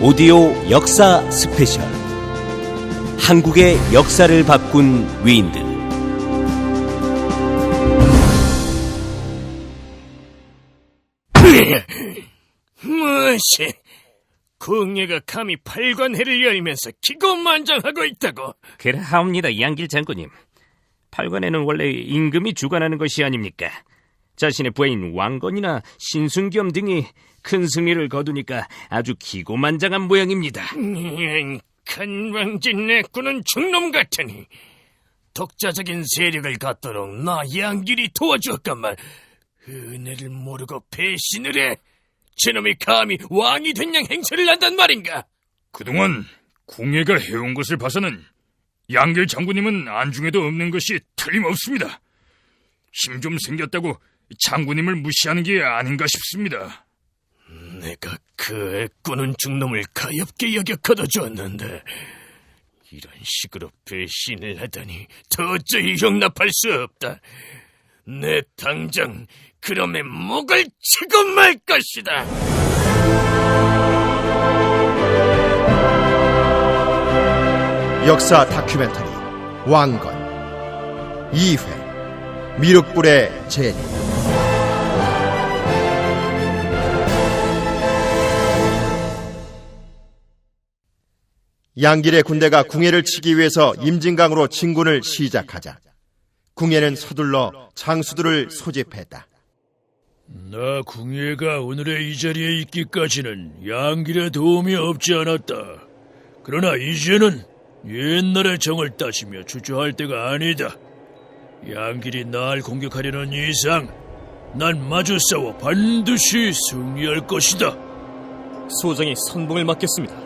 오디오 역사 스페셜. 한국의 역사를 바꾼 위인들. 무엇이? 궁예가 감히 팔관회를 열면서 기고만장하고 있다고? 그러하옵니다, 양길 장군님. 팔관회는 원래 임금이 주관하는 것이 아닙니까? 자신의 부하인 왕건이나 신순겸 등이 큰 승리를 거두니까 아주 기고만장한 모양입니다. 건방진 내꾸는 중놈 같으니 독자적인 세력을 갖도록 나 양길이 도와주었건만 은혜를 모르고 배신을 해. 저놈이 감히 왕이 된 양 행세를 한단 말인가? 그동안 궁예가 해온 것을 봐서는 양길 장군님은 안중에도 없는 것이 틀림없습니다. 힘 좀 생겼다고 장군님을 무시하는 게 아닌가 싶습니다. 내가 그 애꾸는 중놈을 가엾게 여겨 거둬주었는데 이런 식으로 배신을 하다니 도저히 용납할 수 없다. 내 당장 그놈의 목을 치고 말 것이다. 역사 다큐멘터리 왕건 2회 미륵불의 재림. 양길의 군대가 궁예를 치기 위해서 임진강으로 진군을 시작하자 궁예는 서둘러 장수들을 소집했다. 나 궁예가 오늘의 이 자리에 있기까지는 양길의 도움이 없지 않았다. 그러나 이제는 옛날의 정을 따지며 주저할 때가 아니다. 양길이 날 공격하려는 이상 난 마주 싸워 반드시 승리할 것이다. 소정이 선봉을 맡겠습니다.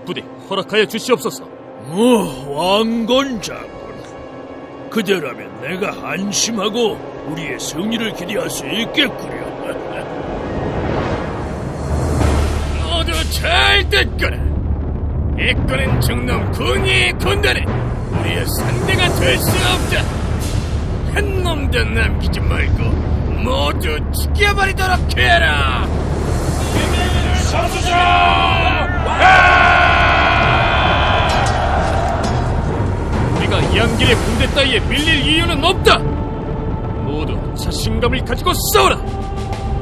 부디 허락하여 주시옵소서. 왕건 장군. 그대라면 내가 안심하고 우리의 승리를 기대할 수 있겠구려. 모두 잘 듣거라. 이끄는 중놈 궁예의 군대는 우리의 상대가 될 수 없다. 한 놈도 남기지 말고 모두 죽여버리도록 해라. 우리가 양길의 군대 따위에 밀릴 이유는 없다. 모두 자신감을 가지고 싸워라.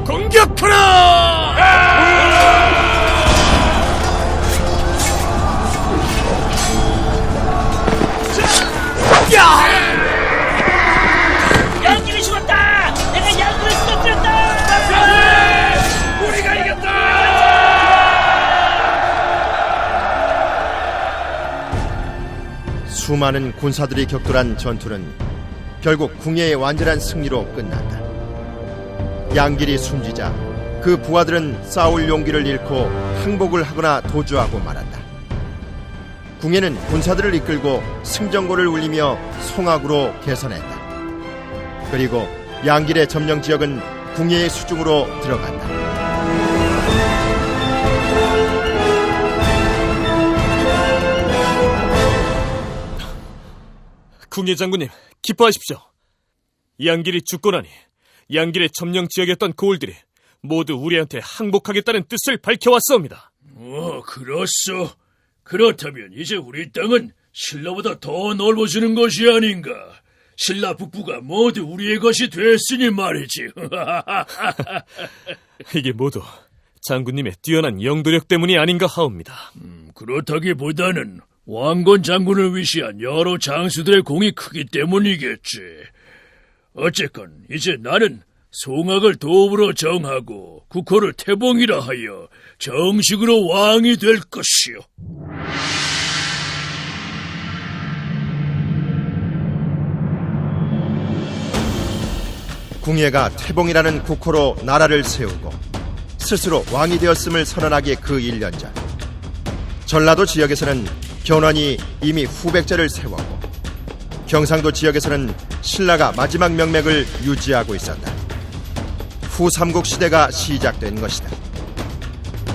공격하라. 양길이 죽었다! 내가 양길을 쓰러뜨렸다! 우리가 이겼다! 수많은 군사들이 격돌한 전투는 결국 궁예의 완전한 승리로 끝났다. 양길이 숨지자 그 부하들은 싸울 용기를 잃고 항복을 하거나 도주하고 말았다. 궁예는 군사들을 이끌고 승전고를 울리며 송악으로 개선했다. 그리고 양길의 점령 지역은 궁예의 수중으로 들어간다. 궁예 장군님, 기뻐하십시오. 양길이 죽고 나니 양길의 점령 지역이었던 고을들이 모두 우리한테 항복하겠다는 뜻을 밝혀왔사옵니다. 그렇소. 그렇다면 이제 우리 땅은 신라보다 더 넓어지는 것이 아닌가. 신라 북부가 모두 우리의 것이 됐으니 말이지. 이게 모두 장군님의 뛰어난 영도력 때문이 아닌가 하옵니다. 그렇다기보다는 왕건 장군을 위시한 여러 장수들의 공이 크기 때문이겠지. 어쨌건 이제 나는 송악을 도읍으로 정하고 국호를 태봉이라 하여 정식으로 왕이 될 것이요. 궁예가 태봉이라는 국호로 나라를 세우고 스스로 왕이 되었음을 선언하기에 그 1년 전, 전라도 지역에서는 견훤이 이미 후백제를 세웠고 경상도 지역에서는 신라가 마지막 명맥을 유지하고 있었다. 후삼국 시대가 시작된 것이다.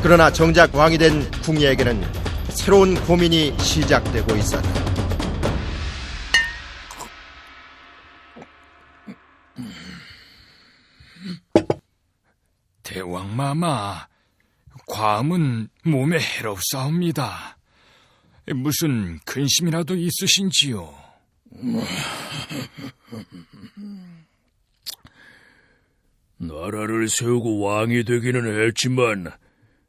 그러나 정작 왕이 된 궁예에게는 새로운 고민이 시작되고 있었다. 대왕마마, 과음은 몸에 해롭사옵니다. 무슨 근심이라도 있으신지요? 나라를 세우고 왕이 되기는 했지만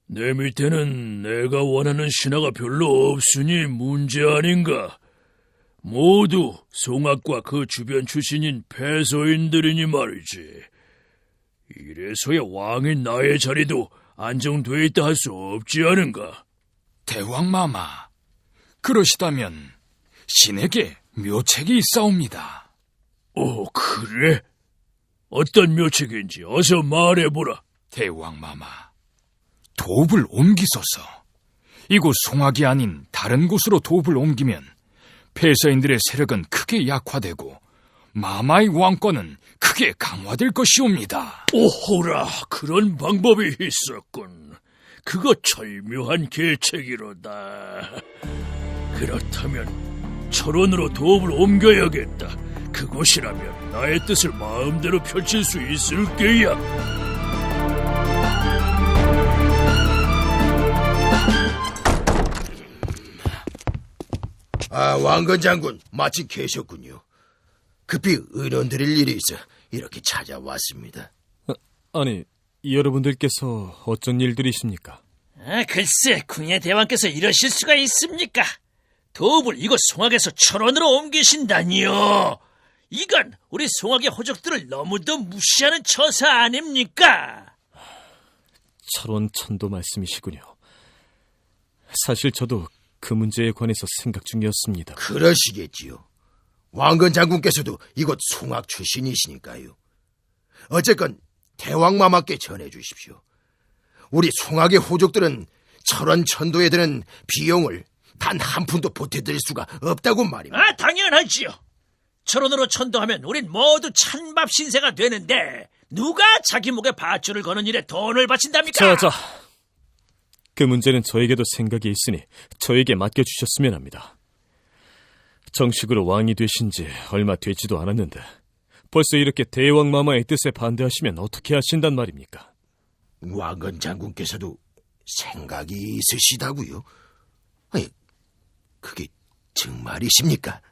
내 밑에는 내가 원하는 신하가 별로 없으니 문제 아닌가? 모두 송악과 그 주변 출신인 패서인들이니 말이지. 이래서야 왕인 나의 자리도 안정돼 있다 할 수 없지 않은가? 대왕마마, 그러시다면 신에게 묘책이 있사옵니다. 그래? 어떤 묘책인지 어서 말해보라. 대왕마마, 도읍을 옮기소서. 이곳 송악이 아닌 다른 곳으로 도읍을 옮기면 패서인들의 세력은 크게 약화되고 마마의 왕권은 크게 강화될 것이옵니다. 오호라, 그런 방법이 있었군. 그거 절묘한 계책이로다. 그렇다면 철원으로 도읍을 옮겨야겠다. 그곳이라면 나의 뜻을 마음대로 펼칠 수 있을 게야. 왕건 장군 마침 계셨군요. 급히 의논 드릴 일이 있어 이렇게 찾아왔습니다. 아니, 여러분들께서 어쩐 일들이십니까? 글쎄, 궁예 대왕께서 이러실 수가 있습니까? 도읍을 이곳 송악에서 철원으로 옮기신다니요. 이건 우리 송악의 호족들을 너무도 무시하는 처사 아닙니까? 철원천도 말씀이시군요. 사실 저도 그 문제에 관해서 생각 중이었습니다. 그러시겠지요. 왕건 장군께서도 이곳 송악 출신이시니까요. 어쨌건 대왕마마께 전해주십시오. 우리 송악의 호족들은 철원 천도에 드는 비용을 단 한 푼도 보태드릴 수가 없다고 말입니다. 당연하지요. 철원으로 천도하면 우린 모두 찬밥 신세가 되는데 누가 자기 목에 밧줄을 거는 일에 돈을 바친답니까? 자. 그 문제는 저에게도 생각이 있으니 저에게 맡겨주셨으면 합니다. 정식으로 왕이 되신 지 얼마 되지도 않았는데 벌써 이렇게 대왕마마의 뜻에 반대하시면 어떻게 하신단 말입니까? 왕건 장군께서도 생각이 있으시다고요? 아니, 그게 정말이십니까?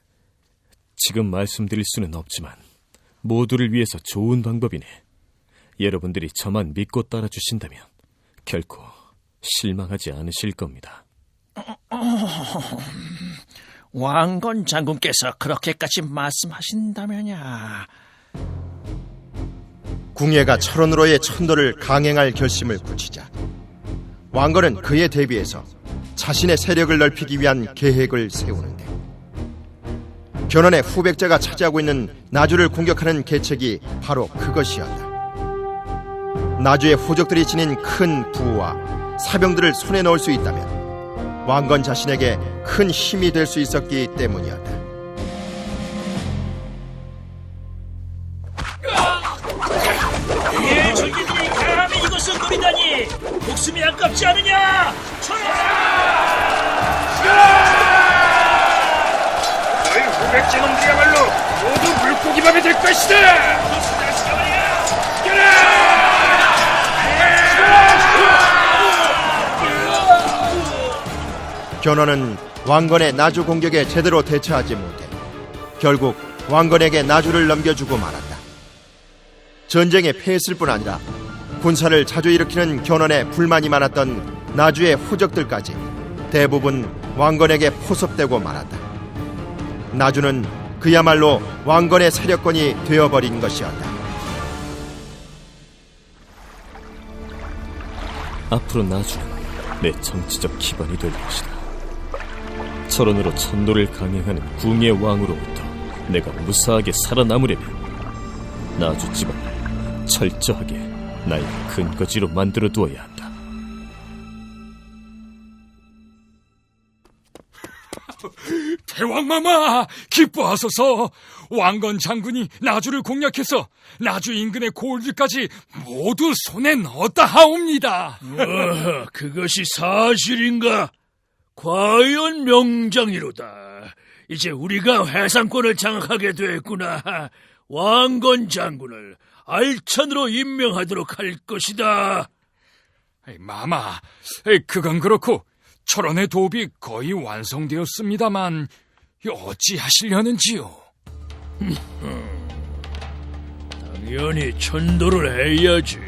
지금 말씀드릴 수는 없지만 모두를 위해서 좋은 방법이네. 여러분들이 저만 믿고 따라주신다면 결코 실망하지 않으실 겁니다. 왕건 장군께서 그렇게까지 말씀하신다면야. 궁예가 철원으로의 천도를 강행할 결심을 굳히자 왕건은 그에 대비해서 자신의 세력을 넓히기 위한 계획을 세우는데, 견훤의 후백자가 차지하고 있는 나주를 공격하는 계책이 바로 그것이었다. 나주의 호족들이 지닌 큰 부와 사병들을 손에 넣을 수 있다면 왕건 자신에게 큰 힘이 될 수 있었기 때문이었다. 저기들이 감히 이것을 노리다니 목숨이 아깝지 않으냐? 너희 후백제놈들이야말로 모두 물고기밥이 될 것이다. 견훤은 왕건의 나주 공격에 제대로 대처하지 못해 결국 왕건에게 나주를 넘겨주고 말았다. 전쟁에 패했을 뿐 아니라 군사를 자주 일으키는 견훤에 불만이 많았던 나주의 호적들까지 대부분 왕건에게 포섭되고 말았다. 나주는 그야말로 왕건의 세력권이 되어버린 것이었다. 앞으로 나주는 내 정치적 기반이 될 것이다. 철원으로 천도를 강행하는 궁예 왕으로부터 내가 무사하게 살아남으려면 나주 집안을 철저하게 나의 근거지로 만들어 두어야 한다. 대왕마마, 기뻐하소서. 왕건 장군이 나주를 공략해서 나주 인근의 고을들까지 모두 손에 넣었다 하옵니다. 그것이 사실인가? 과연 명장이로다. 이제 우리가 해상권을 장악하게 됐구나. 왕건 장군을 알찬으로 임명하도록 할 것이다. 마마, 그건 그렇고 철원의 도읍이 거의 완성되었습니다만 어찌 하시려는지요? 당연히 천도를 해야지.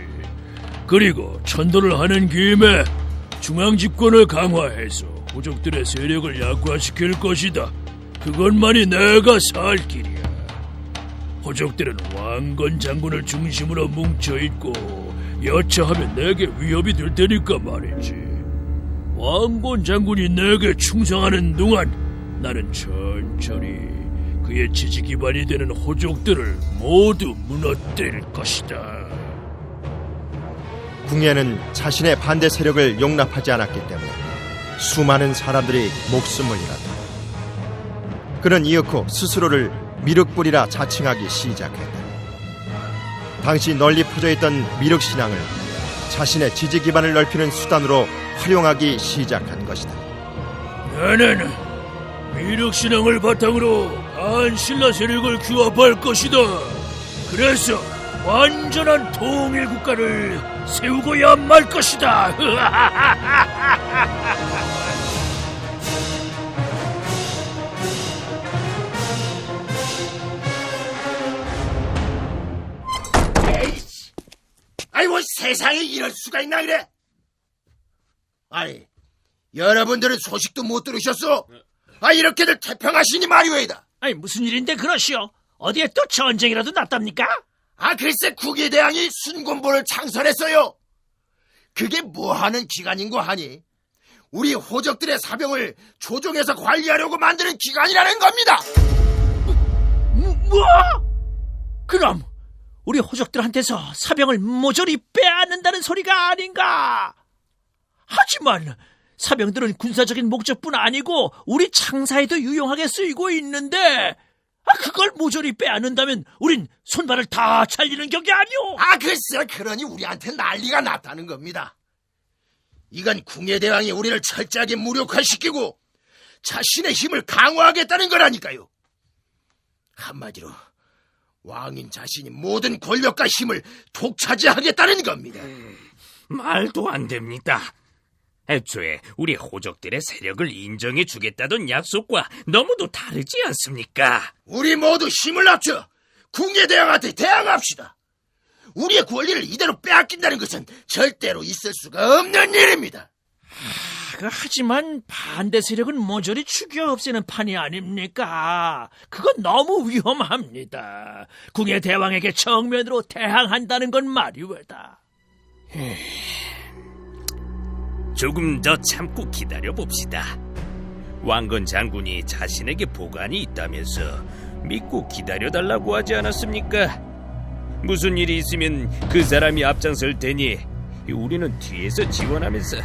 그리고 천도를 하는 김에 중앙 집권을 강화해서 호족들의 세력을 약화시킬 것이다. 그것만이 내가 살 길이야. 호족들은 왕건 장군을 중심으로 뭉쳐있고 여차하면 내게 위협이 될 테니까 말이지. 왕건 장군이 내게 충성하는 동안 나는 천천히 그의 지지 기반이 되는 호족들을 모두 무너뜨릴 것이다. 궁예는 자신의 반대 세력을 용납하지 않았기 때문에 수많은 사람들이 목숨을 잃었다. 그는 이윽고 스스로를 미륵불이라 자칭하기 시작했다. 당시 널리 퍼져있던 미륵신앙을 자신의 지지 기반을 넓히는 수단으로 활용하기 시작한 것이다. 나는 미륵신앙을 바탕으로 한신라 세력을 규합할 것이다. 그래서 완전한 통일 국가를 세우고야 말 것이다. 아이고, 세상에 이럴 수가 있나 이래? 아니, 여러분들은 소식도 못 들으셨어? 이렇게들 태평하시니 말이오이다. 아니, 무슨 일인데 그러시오? 어디에 또 전쟁이라도 났답니까? 글쎄 국예대왕이 순곤보를 창설했어요. 그게 뭐하는 기관인고 하니 우리 호적들의 사병을 조종해서 관리하려고 만드는 기관이라는 겁니다. 뭐? 그럼 우리 호적들한테서 사병을 모조리 빼앗는다는 소리가 아닌가? 하지만 사병들은 군사적인 목적뿐 아니고 우리 창사에도 유용하게 쓰이고 있는데 그걸 모조리 빼앗는다면 우린 손발을 다 잘리는 격이 아니오. 글쎄 그러니 우리한테 난리가 났다는 겁니다. 이건 궁예대왕이 우리를 철저하게 무력화시키고 자신의 힘을 강화하겠다는 거라니까요. 한마디로 왕인 자신이 모든 권력과 힘을 독차지하겠다는 겁니다. 말도 안 됩니다. 애초에 우리 호족들의 세력을 인정해 주겠다던 약속과 너무도 다르지 않습니까? 우리 모두 힘을 합쳐 궁예대왕한테 대항합시다. 우리의 권리를 이대로 빼앗긴다는 것은 절대로 있을 수가 없는 일입니다. 하지만 반대 세력은 모조리 죽여 없애는 판이 아닙니까? 그건 너무 위험합니다. 궁예대왕에게 정면으로 대항한다는 건 말이외다. 조금 더 참고 기다려봅시다. 왕건 장군이 자신에게 보관이 있다면서 믿고 기다려달라고 하지 않았습니까? 무슨 일이 있으면 그 사람이 앞장설 테니 우리는 뒤에서 지원하면서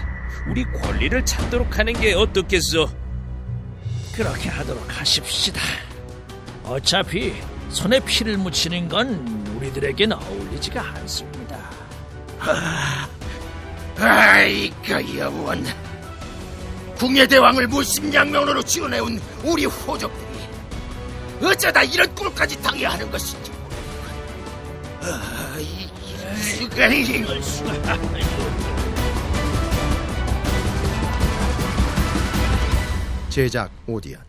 우리 권리를 찾도록 하는 게 어떻겠소? 그렇게 하도록 하십시다. 어차피 손에 피를 묻히는 건 우리들에겐 어울리지가 않습니다. 아이고 여원, 궁예대왕을 무심양면으로 지원해온 우리 호족들이 어쩌다 이런 꼴까지 당해야 하는 것인지 이럴 수가. 제작 오디언.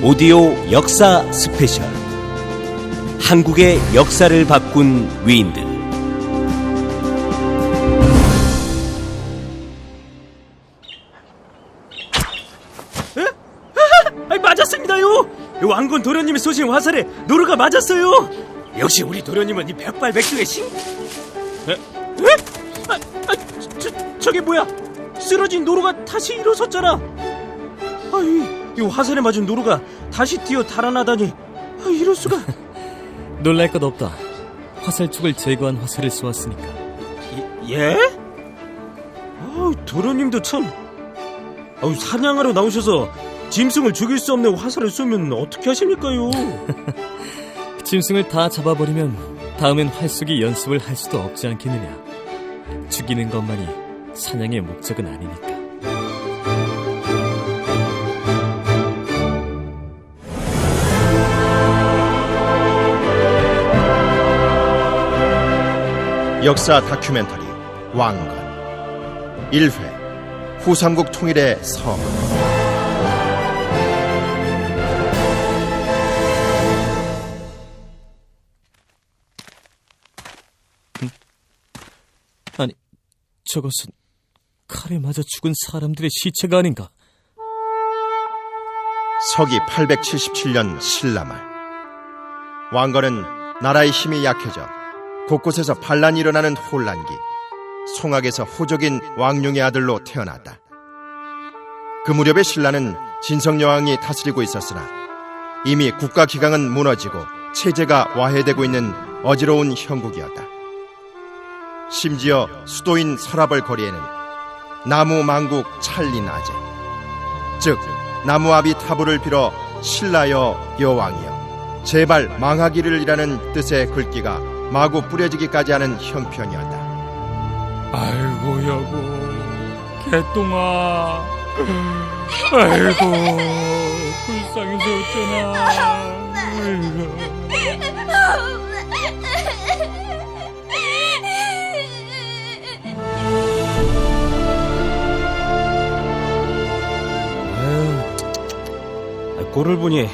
오디오 역사 스페셜. 한국의 역사를 바꾼 위인들. 맞았습니다요. 왕건 도련님이 쏘신 화살에 노루가 맞았어요. 역시 우리 도련님은 이 백발백중의 신. 저게 뭐야? 쓰러진 노루가 다시 일어섰잖아. 이 화살에 맞은 노루가 다시 뛰어 달아나다니. 이럴 수가. 놀랄 것 없다. 화살촉을 제거한 화살을 쏘았으니까. 예? 도련님도 참. 사냥하러 나오셔서 짐승을 죽일 수 없는 화살을 쏘면 어떻게 하십니까요? 짐승을 다 잡아버리면 다음엔 활쏘기 연습을 할 수도 없지 않겠느냐. 죽이는 것만이 사냥의 목적은 아니니까. 역사 다큐멘터리 왕건 1회 후삼국 통일의 성. 아니, 저것은 칼에 맞아 죽은 사람들의 시체가 아닌가? 서기 877년 신라말, 왕건은 나라의 힘이 약해져 곳곳에서 반란이 일어나는 혼란기 송악에서 호족인 왕룡의 아들로 태어났다. 그 무렵에 신라는 진성여왕이 다스리고 있었으나 이미 국가기강은 무너지고 체제가 와해되고 있는 어지러운 형국이었다. 심지어 수도인 서라벌 거리에는 나무 망국 찰리나제, 즉 나무아비 타부를 빌어 신라여 여왕이여 제발 망하기를이라는 뜻의 글귀가 마구 뿌려지기까지 하는 형편이었다. 아이고 여보, 개똥아. 아이고, 불쌍해서 어쩌나. 아이고. 꼴을 보니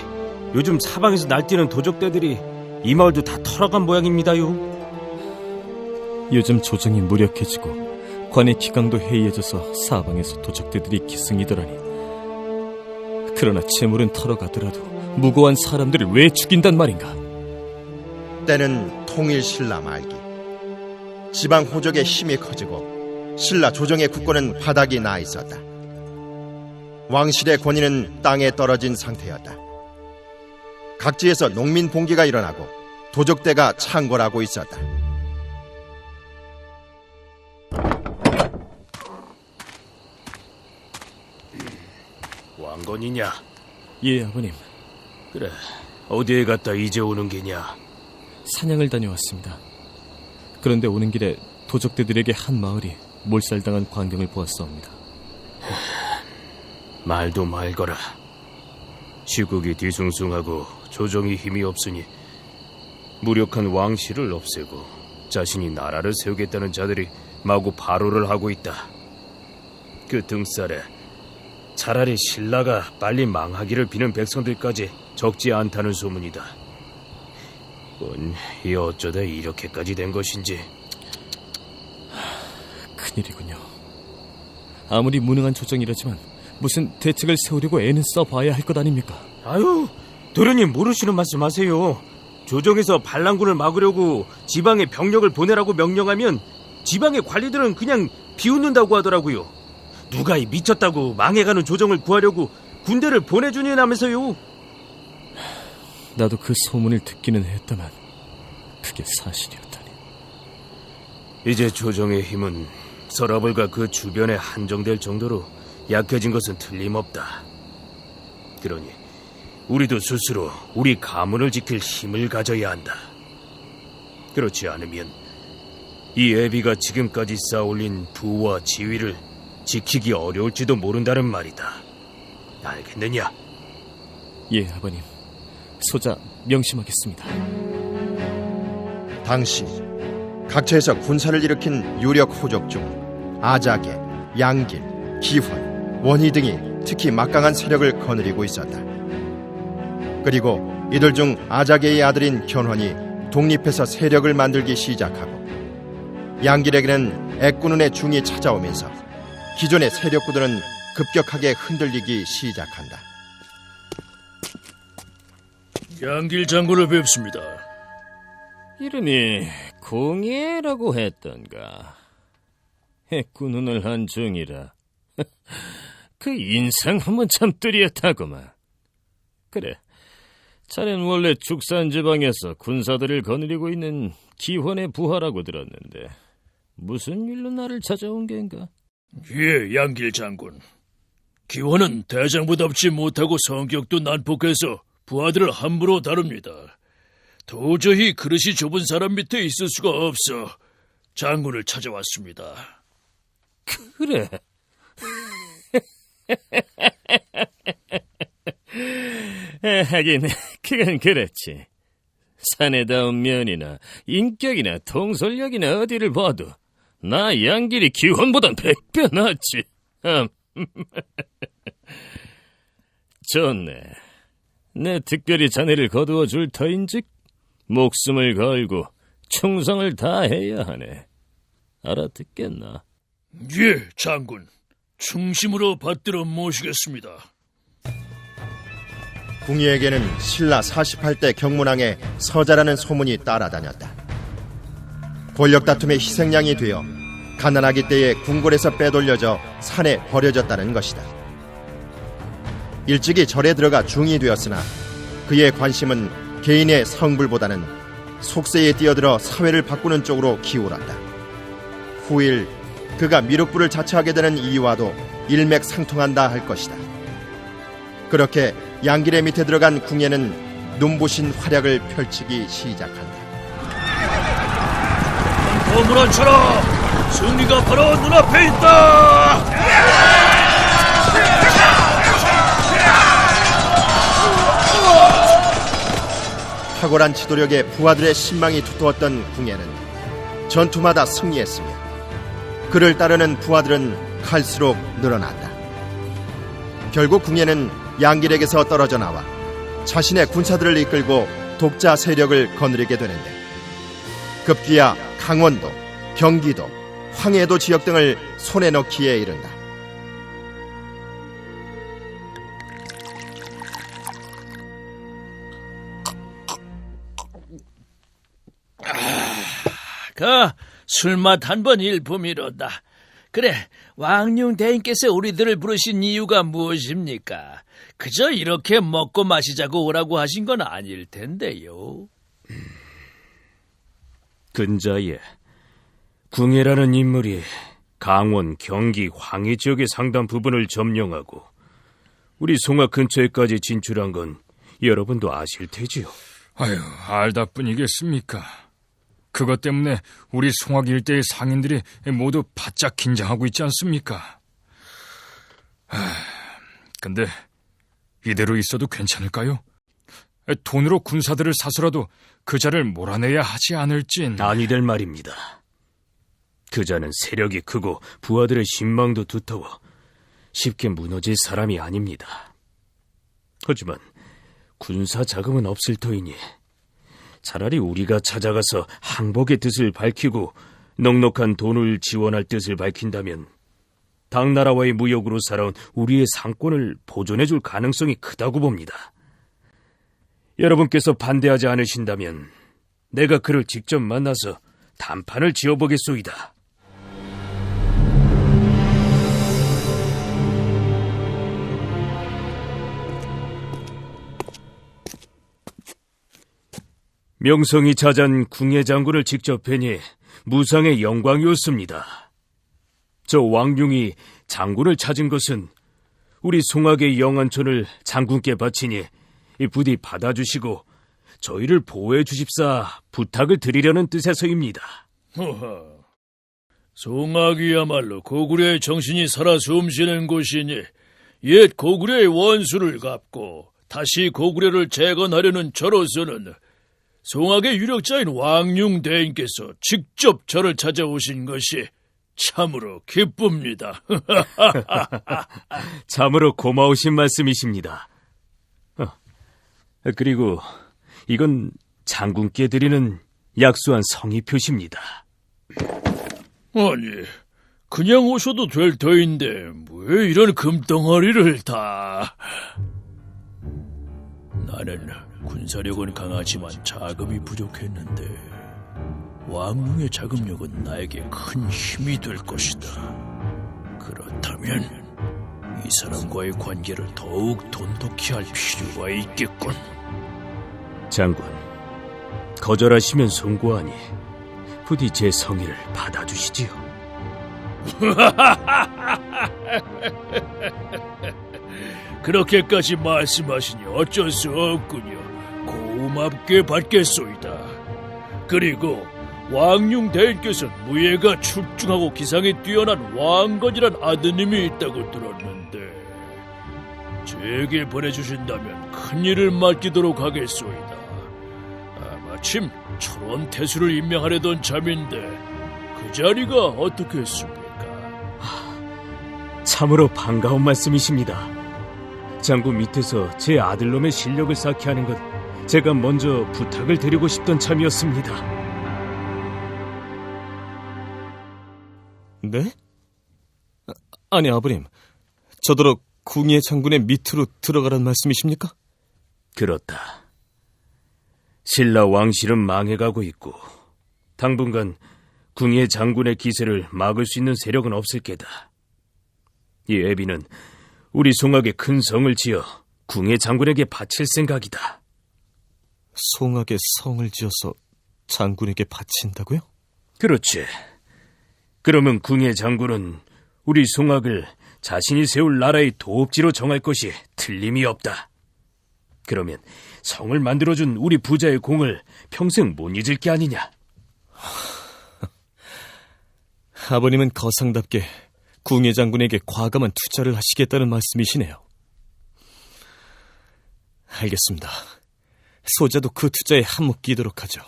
요즘 사방에서 날뛰는 도적대들이 이 마을도 다 털어간 모양입니다요. 요즘 조정이 무력해지고 관의 기강도 해이해져서 사방에서 도적대들이 기승이더라니. 그러나 재물은 털어가더라도 무고한 사람들을 왜 죽인단 말인가? 때는 통일 신라 말기, 지방 호족의 힘이 커지고 신라 조정의 국권은 바닥이 나 있었다. 왕실의 권위는 땅에 떨어진 상태였다. 각지에서 농민 봉기가 일어나고 도적대가 창궐하고 있었다. 왕건이냐? 예, 아버님. 그래, 어디에 갔다 이제 오는 게냐? 사냥을 다녀왔습니다. 그런데 오는 길에 도적대들에게 한 마을이 몰살당한 광경을 보았사옵니다. 말도 말거라. 시국이 뒤숭숭하고 조정이 힘이 없으니 무력한 왕실을 없애고 자신이 나라를 세우겠다는 자들이 마구 발호를 하고 있다. 그 등살에 차라리 신라가 빨리 망하기를 비는 백성들까지 적지 않다는 소문이다. 이 어쩌다 이렇게까지 된 것인지. 큰일이군요. 아무리 무능한 조정이라지만 무슨 대책을 세우려고 애는 써봐야 할 것 아닙니까? 아유, 도련님 모르시는 말씀하세요. 조정에서 반란군을 막으려고 지방에 병력을 보내라고 명령하면 지방의 관리들은 그냥 비웃는다고 하더라고요. 누가 이 미쳤다고 망해가는 조정을 구하려고 군대를 보내주냐면서요. 나도 그 소문을 듣기는 했다만 그게 사실이었다니. 이제 조정의 힘은 서라벌과 그 주변에 한정될 정도로 약해진 것은 틀림없다. 그러니 우리도 스스로 우리 가문을 지킬 힘을 가져야 한다. 그렇지 않으면 이 애비가 지금까지 쌓아올린 부와 지위를 지키기 어려울지도 모른다는 말이다. 알겠느냐? 예, 아버님. 소자 명심하겠습니다. 당시 각처에서 군사를 일으킨 유력 호족 중 아자게, 양길, 기환, 원희 등이 특히 막강한 세력을 거느리고 있었다. 그리고 이들 중 아자게의 아들인 견훤이 독립해서 세력을 만들기 시작하고 양길에게는 애꾸눈의 중이 찾아오면서 기존의 세력구들은 급격하게 흔들리기 시작한다. 양길 장군을 뵙습니다. 이름이 공예라고 했던가. 애꾸눈을 한 중이라. 그 인상 한번 참 뚜렷하구만. 그래, 자넨 원래 죽산지방에서 군사들을 거느리고 있는 기환의 부하라고 들었는데 무슨 일로 나를 찾아온 겐가? 예, 양길 장군. 기환은 대장부답지 못하고 성격도 난폭해서 부하들을 함부로 다룹니다. 도저히 그릇이 좁은 사람 밑에 있을 수가 없어 장군을 찾아왔습니다. 그래. 하긴 그건 그렇지. 사내다운 면이나 인격이나 통솔력이나 어디를 봐도 나 양길이 기원보단 100배 낫지. 좋네. 내 특별히 자네를 거두어 줄 터인즉 목숨을 걸고 충성을 다해야 하네. 알아듣겠나? 예, 장군. 충심으로 받들어 모시겠습니다. 궁예에게는 신라 48대 경문왕의 서자라는 소문이 따라다녔다. 권력 다툼의 희생양이 되어 가난하기 때에 궁궐에서 빼돌려져 산에 버려졌다는 것이다. 일찍이 절에 들어가 중이 되었으나 그의 관심은 개인의 성불보다는 속세에 뛰어들어 사회를 바꾸는 쪽으로 기울었다. 후일 그가 미륵부를 자처하게 되는 이유와도 일맥상통한다 할 것이다. 그렇게 양길의 밑에 들어간 궁예는 눈부신 활약을 펼치기 시작한다. 거물안쳐라! 승리가 바로 눈앞에 있다! 탁월한 지도력에 부하들의 신망이 두터웠던 궁예는 전투마다 승리했으며 그를 따르는 부하들은 갈수록 늘어났다. 결국 궁예는 양길에게서 떨어져 나와 자신의 군사들을 이끌고 독자 세력을 거느리게 되는데 급기야 강원도, 경기도, 황해도 지역 등을 손에 넣기에 이른다. 술맛 한번 일품이로다. 그래, 왕룡 대인께서 우리들을 부르신 이유가 무엇입니까? 그저 이렇게 먹고 마시자고 오라고 하신 건 아닐 텐데요. 근자에 궁예라는 인물이 강원, 경기, 황해 지역의 상당 부분을 점령하고 우리 송악 근처에까지 진출한 건 여러분도 아실 테지요. 아유, 알다뿐이겠습니까? 그것 때문에 우리 송악 일대의 상인들이 모두 바짝 긴장하고 있지 않습니까? 근데 이대로 있어도 괜찮을까요? 돈으로 군사들을 사서라도 그자를 몰아내야 하지 않을진. 아니 될 말입니다. 그자는 세력이 크고 부하들의 신망도 두터워 쉽게 무너질 사람이 아닙니다. 하지만 군사 자금은 없을 터이니 차라리 우리가 찾아가서 항복의 뜻을 밝히고 넉넉한 돈을 지원할 뜻을 밝힌다면 당나라와의 무역으로 살아온 우리의 상권을 보존해줄 가능성이 크다고 봅니다. 여러분께서 반대하지 않으신다면 내가 그를 직접 만나서談판을 지어보겠소이다. 명성이 자잔 궁예 장군을 직접 뵈니 무상의 영광이었습니다. 저 왕룡이 장군을 찾은 것은 우리 송악의 영안촌을 장군께 바치니 부디 받아주시고 저희를 보호해 주십사 부탁을 드리려는 뜻에서입니다. 허하, 송악이야말로 고구려의 정신이 살아 숨쉬는 곳이니 옛 고구려의 원수를 갚고 다시 고구려를 재건하려는 저로서는 송악의 유력자인 왕룡 대인께서 직접 저를 찾아오신 것이 참으로 기쁩니다. 참으로 고마우신 말씀이십니다. 그리고 이건 장군께 드리는 약수한 성의 표시입니다. 아니, 그냥 오셔도 될 터인데 왜 이런 금덩어리를 다... 나는 군사력은 강하지만 자금이 부족했는데 왕룡의 자금력은 나에게 큰 힘이 될 것이다. 그렇다면 이 사람과의 관계를 더욱 돈독히 할 필요가 있겠군. 장군, 거절하시면 송구하니 부디 제 성의를 받아주시지요. 그렇게까지 말씀하시니 어쩔 수 없군요. 고맙게 받겠소이다. 그리고 왕룡 대인께서는 무예가 출중하고 기상이 뛰어난 왕건이란 아드님이 있다고 들었는데 제게 보내주신다면 큰일을 맡기도록 하겠소이다. 마침 철원 태수를 임명하려던 참인데 그 자리가 어떻겠습니까? 참으로 반가운 말씀이십니다. 장군 밑에서 제 아들놈의 실력을 쌓게 하는 것, 제가 먼저 부탁을 드리고 싶던 참이었습니다. 네? 아니, 아버님, 저더러 궁예 장군의 밑으로 들어가란 말씀이십니까? 그렇다. 신라 왕실은 망해가고 있고 당분간 궁예 장군의 기세를 막을 수 있는 세력은 없을 게다. 이 애비는 우리 송악에 큰 성을 지어 궁예 장군에게 바칠 생각이다. 송악에 성을 지어서 장군에게 바친다고요? 그렇지. 그러면 궁예 장군은 우리 송악을 자신이 세울 나라의 도읍지로 정할 것이 틀림이 없다. 그러면 성을 만들어준 우리 부자의 공을 평생 못 잊을 게 아니냐. 아버님은 거상답게 궁예 장군에게 과감한 투자를 하시겠다는 말씀이시네요. 알겠습니다. 소자도 그 투자에 한몫 끼도록 하죠.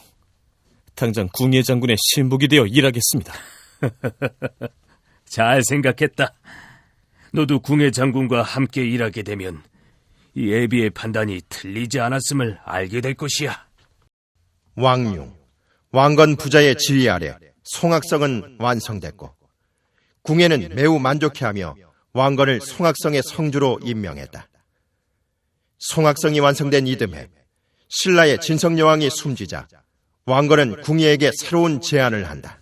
당장 궁예 장군의 신복이 되어 일하겠습니다. 잘 생각했다. 너도 궁예 장군과 함께 일하게 되면 이 애비의 판단이 틀리지 않았음을 알게 될 것이야. 왕룡, 왕건 부자의 지휘 아래 송악성은 완성됐고 궁예는 매우 만족해하며 왕건을 송악성의 성주로 임명했다. 송악성이 완성된 이듬해 신라의 진성여왕이 숨지자 왕건은 궁예에게 새로운 제안을 한다.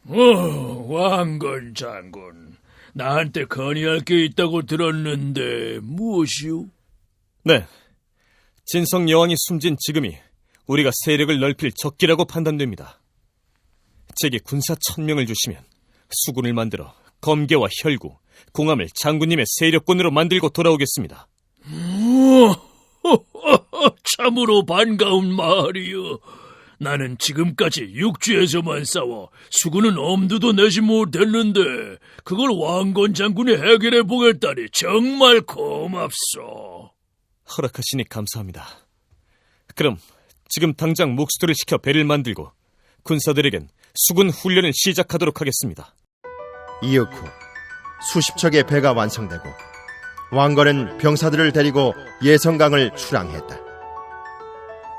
왕건 장군, 나한테 건의할 게 있다고 들었는데 무엇이오? 네, 진성 여왕이 숨진 지금이 우리가 세력을 넓힐 적기라고 판단됩니다. 제게 군사 1000명을 주시면 수군을 만들어 검계와 혈구, 공함을 장군님의 세력권으로 만들고 돌아오겠습니다. 참으로 반가운 말이요. 나는 지금까지 육지에서만 싸워 수군은 엄두도 내지 못했는데 그걸 왕건 장군이 해결해 보겠다니 정말 고맙소. 허락하시니 감사합니다. 그럼 지금 당장 목수들을 시켜 배를 만들고 군사들에겐 수군 훈련을 시작하도록 하겠습니다. 이윽 후 수십 척의 배가 완성되고 왕건은 병사들을 데리고 예성강을 출항했다.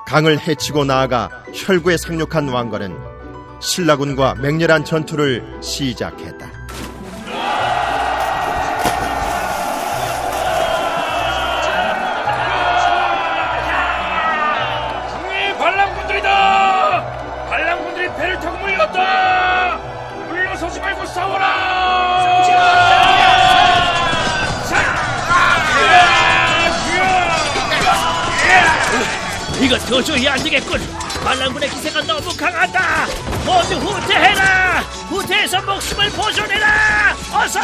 강을 헤치고 나아가 혈구에 상륙한 왕건은 신라군과 맹렬한 전투를 시작했다. 궁예 반란군들이다! 반란군들이 배를 타고 물렸다! 물러서지 말고 싸워라! 이거 도저히 안 되겠군. 반란군의 기세가 너무 강하다. 모두 후퇴해라. 후퇴해서 목숨을 보존해라. 어서!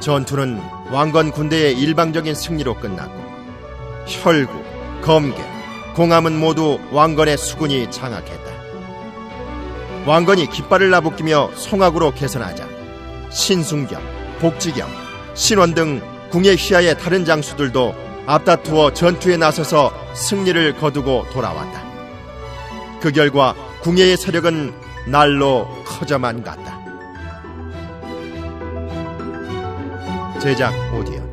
전투는 왕건 군대의 일방적인 승리로 끝났고 혈구, 검계, 공함은 모두 왕건의 수군이 장악했다. 왕건이 깃발을 나부끼며 송악으로 개선하자 신순겸, 복지겸, 신원 등 궁예 휘하의 다른 장수들도 앞다투어 전투에 나서서 승리를 거두고 돌아왔다. 그 결과 궁예의 세력은 날로 커져만 갔다. 제작 오디오.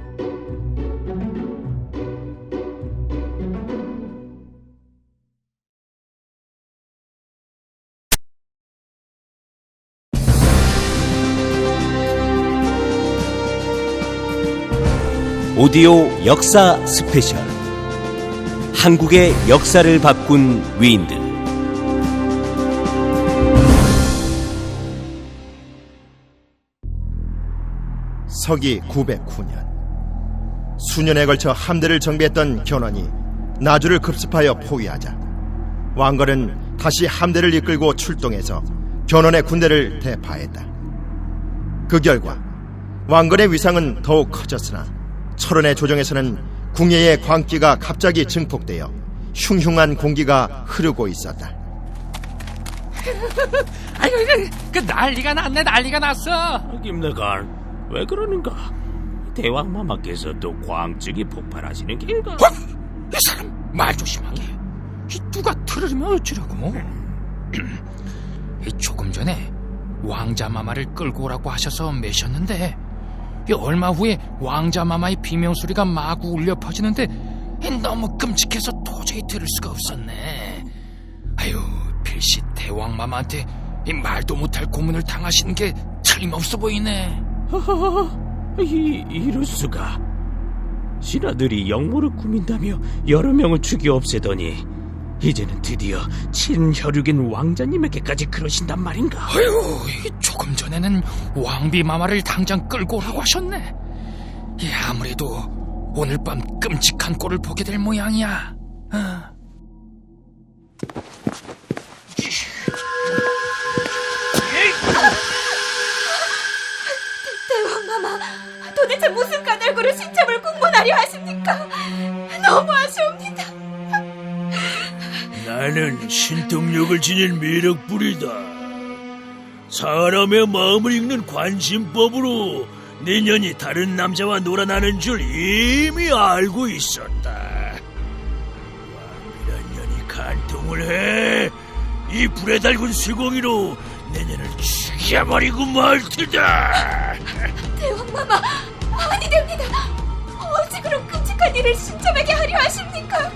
오디오 역사 스페셜. 한국의 역사를 바꾼 위인들. 서기 909년 수년에 걸쳐 함대를 정비했던 견훤이 나주를 급습하여 포위하자 왕건은 다시 함대를 이끌고 출동해서 견훤의 군대를 대파했다. 그 결과 왕건의 위상은 더욱 커졌으나 철원의 조정에서는 궁예의 광기가 갑자기 증폭되어 흉흉한 공기가 흐르고 있었다. 아이고, 그 난리가 났네, 난리가 났어. 김내관, 왜 그러는가? 대왕마마께서 또 광증이 폭발하시는 게인가? 이 사람 말 조심하게. 누가 들으면 어쩌려고? 조금 전에 왕자마마를 끌고 오라고 하셔서 매셨는데 얼마 후에 왕자마마의 비명소리가 마구 울려 퍼지는데 너무 끔찍해서 도저히 들을 수가 없었네. 아유, 필시 대왕마마한테 말도 못할 고문을 당하시는 게 틀림없어 보이네. 이럴 수가. 신하들이 역모를 꾸민다며 여러 명을 죽여 없애더니 이제는 드디어 친혈육인 왕자님에게까지 그러신단 말인가? 아유, 조금 전에는 왕비마마를 당장 끌고 오라고 하셨네. 아무래도 오늘 밤 끔찍한 꼴을 보게 될 모양이야. 대왕마마, 도대체 무슨 까닭으로 신참을 공문하려 하십니까? 너무 아쉬웁니다. 나는 신통력을 지닌 매력불이다. 사람의 마음을 읽는 관심법으로 내 년이 다른 남자와 놀아나는 줄 이미 알고 있었다. 왕이란 년이 간통을 해 이 불에 달군 쇠공이로 내 년을 죽여버리고 말 테다. 대왕마마, 아니 됩니다. 어찌 그런 끔찍한 일을 신참에게 하려 하십니까?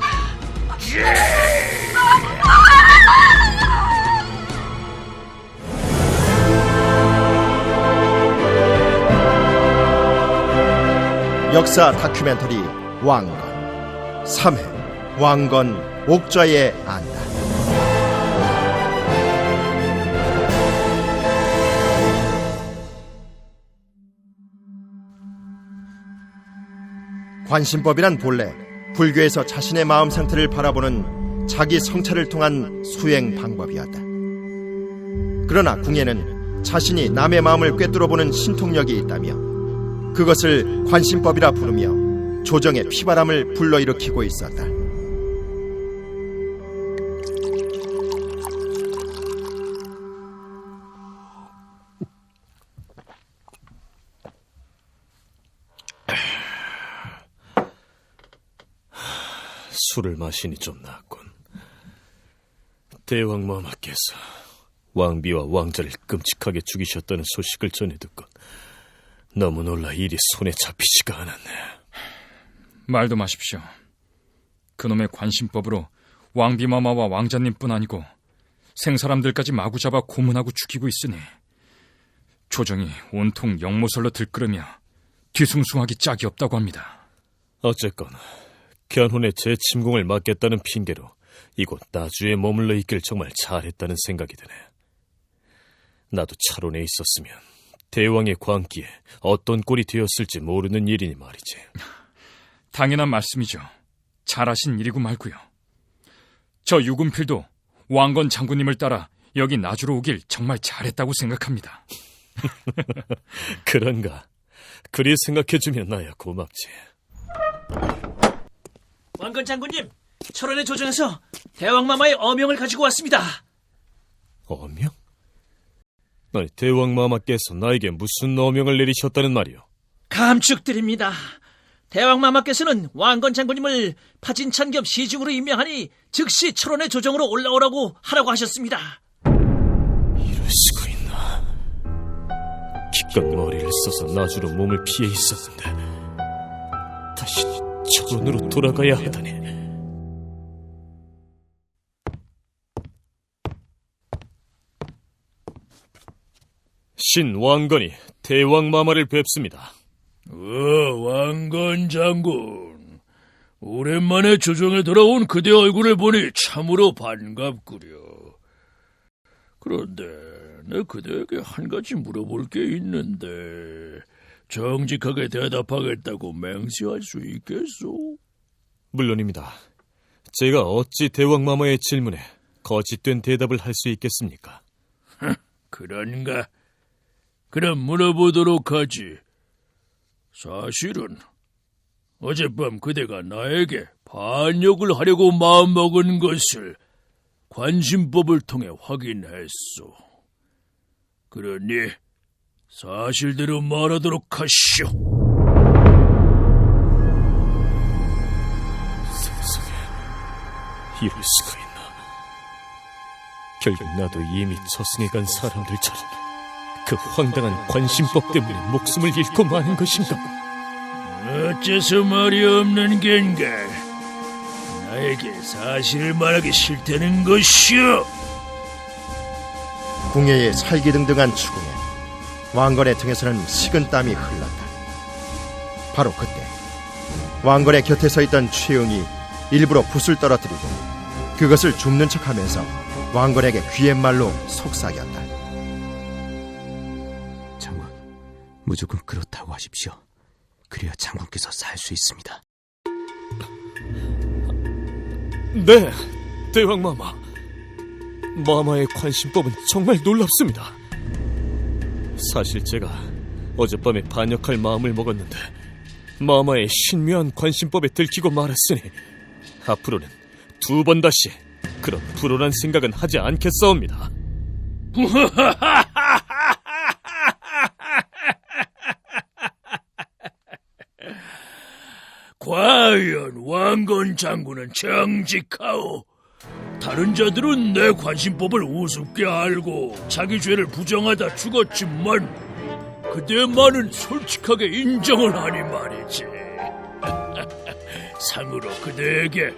역사 다큐멘터리 왕건 3회 왕건 옥좌에 안다. 관심법이란 본래 불교에서 자신의 마음 상태를 바라보는 자기 성찰을 통한 수행 방법이었다. 그러나 궁예는 자신이 남의 마음을 꿰뚫어보는 신통력이 있다며 그것을 관심법이라 부르며 조정의 피바람을 불러일으키고 있었다. 술을 마시니 좀 나았군. 대왕마마께서 왕비와 왕자를 끔찍하게 죽이셨다는 소식을 전해 듣곤 너무 놀라 일이 손에 잡히지가 않았네. 말도 마십시오. 그놈의 관심법으로 왕비마마와 왕자님뿐 아니고 생사람들까지 마구 잡아 고문하고 죽이고 있으니 조정이 온통 역모설로 들끓으며 뒤숭숭하기 짝이 없다고 합니다. 어쨌건 견혼의 재침공을 막겠다는 핑계로 이곳 나주에 머물러 있길 정말 잘했다는 생각이 드네. 나도 차론에 있었으면 대왕의 광기에 어떤 꼴이 되었을지 모르는 일이니 말이지. 당연한 말씀이죠. 잘하신 일이고 말고요. 저 유금필도 왕건 장군님을 따라 여기 나주로 오길 정말 잘했다고 생각합니다. 그런가? 그리 생각해주면 나야 고맙지. 왕건 장군님, 철원의 조정에서 대왕마마의 어명을 가지고 왔습니다. 어명? 아니, 대왕마마께서 나에게 무슨 어명을 내리셨다는 말이오? 감축드립니다. 대왕마마께서는 왕건 장군님을 파진찬 겸 시중으로 임명하니 즉시 철원의 조정으로 올라오라고 하라고 하셨습니다. 이럴 수가 있나? 기껏 머리를 써서 나주로 몸을 피해 있었는데 다시 철원으로 돌아가야 하다니. 신왕건이 대왕마마를 뵙습니다. 왕건 장군, 오랜만에 조정에 돌아온 그대 얼굴을 보니 참으로 반갑구려. 그런데 내 그대에게 한 가지 물어볼 게 있는데 정직하게 대답하겠다고 맹세할 수 있겠소? 물론입니다. 제가 어찌 대왕마마의 질문에 거짓된 대답을 할 수 있겠습니까? 그런가? 그럼 물어보도록 하지. 사실은 어젯밤 그대가 나에게 반역을 하려고 마음먹은 것을 관심법을 통해 확인했소. 그러니 사실대로 말하도록 하시오. 세상에, 이럴 수가 있나. 결국 나도 이미 저승에 간 사람들처럼 그 황당한 관심법 때문에 목숨을 잃고 마는 것인가. 어째서 말이 없는 겐가? 나에게 사실을 말하기 싫다는 것이오. 궁예의 살기등등한 추궁에 왕건의 등에서는 식은땀이 흘렀다. 바로 그때 왕건의 곁에 서 있던 최응이 일부러 붓을 떨어뜨리고 그것을 줍는 척하면서 왕건에게 귀옛말로 속삭였다. 장군, 무조건 그렇다고 하십시오. 그래야 장군께서 살 수 있습니다. 네, 대왕마마. 마마의 관심법은 정말 놀랍습니다. 사실 제가 어젯밤에 반역할 마음을 먹었는데 마마의 신묘한 관심법에 들키고 말았으니 앞으로는 2번 다시 그런 불온한 생각은 하지 않겠사옵니다. 과연 왕건 장군은 정직하오. 다른 자들은 내 관심법을 우습게 알고 자기 죄를 부정하다 죽었지만 그대만은 솔직하게 인정을 하니 말이지. 상으로 그대에게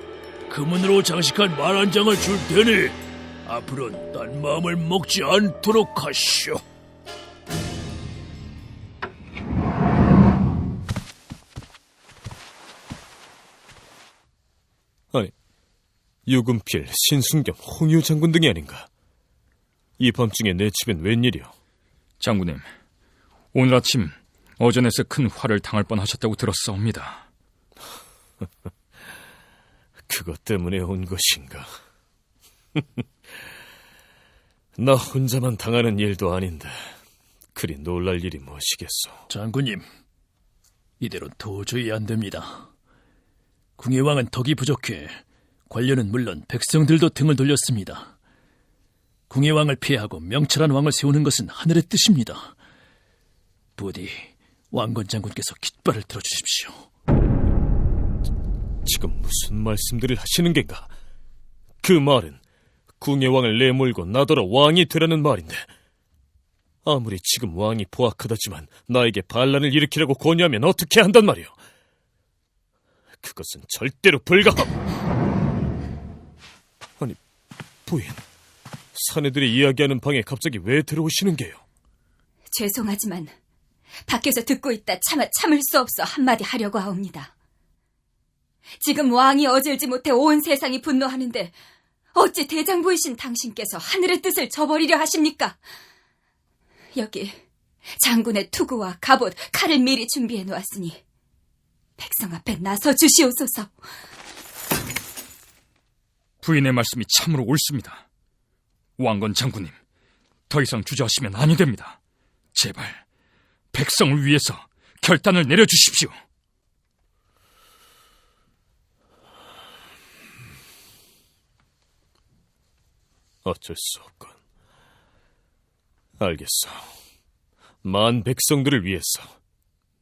금은으로 장식한 말 한 장을 줄 테니 앞으로는 딴 마음을 먹지 않도록 하시오. 아니, 유금필, 신순겸, 홍유 장군 등이 아닌가? 이 밤중에 내 집엔 웬일이오? 장군님, 오늘 아침 어전에서 큰 화를 당할 뻔하셨다고 들었사옵니다. 그것 때문에 온 것인가? 나 혼자만 당하는 일도 아닌데 그리 놀랄 일이 무엇이겠소? 장군님, 이대로 도저히 안 됩니다. 궁예왕은 덕이 부족해 관료는 물론 백성들도 등을 돌렸습니다. 궁예왕을 피하고 명철한 왕을 세우는 것은 하늘의 뜻입니다. 부디 왕건 장군께서 깃발을 들어주십시오. 지금 무슨 말씀들을 하시는 겐가? 그 말은 궁예왕을 내몰고 나더러 왕이 되라는 말인데 아무리 지금 왕이 포악하다지만 나에게 반란을 일으키라고 권유하면 어떻게 한단 말이오? 그것은 절대로 불가하오. 아니, 부인, 사내들이 이야기하는 방에 갑자기 왜 들어오시는 게요? 죄송하지만 밖에서 듣고 있다 차마 참을 수 없어 한마디 하려고 하옵니다. 지금 왕이 어질지 못해 온 세상이 분노하는데 어찌 대장부이신 당신께서 하늘의 뜻을 저버리려 하십니까? 여기 장군의 투구와 갑옷, 칼을 미리 준비해 놓았으니 백성 앞에 나서 주시옵소서. 부인의 말씀이 참으로 옳습니다. 왕건 장군님, 더 이상 주저하시면 아니 됩니다. 제발 백성을 위해서 결단을 내려주십시오. 어쩔 수 없군. 알겠어. 만 백성들을 위해서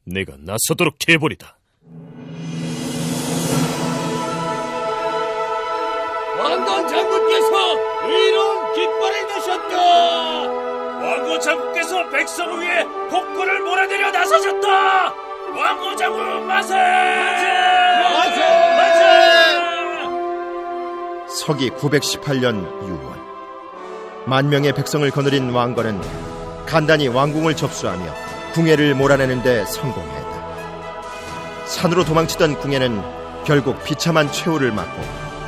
내가 나서도록 해보리다. 왕건 장군께서 의로운 깃발을 드셨다. 왕건 장군께서 백성을 위해 폭군을 몰아내려 나서셨다. 왕건 장군 만세! 서기 918년 6월 만 명의 백성을 거느린 왕건은 간단히 왕궁을 접수하며 궁예를 몰아내는 데 성공했다. 산으로 도망치던 궁예는 결국 비참한 최후를 맞고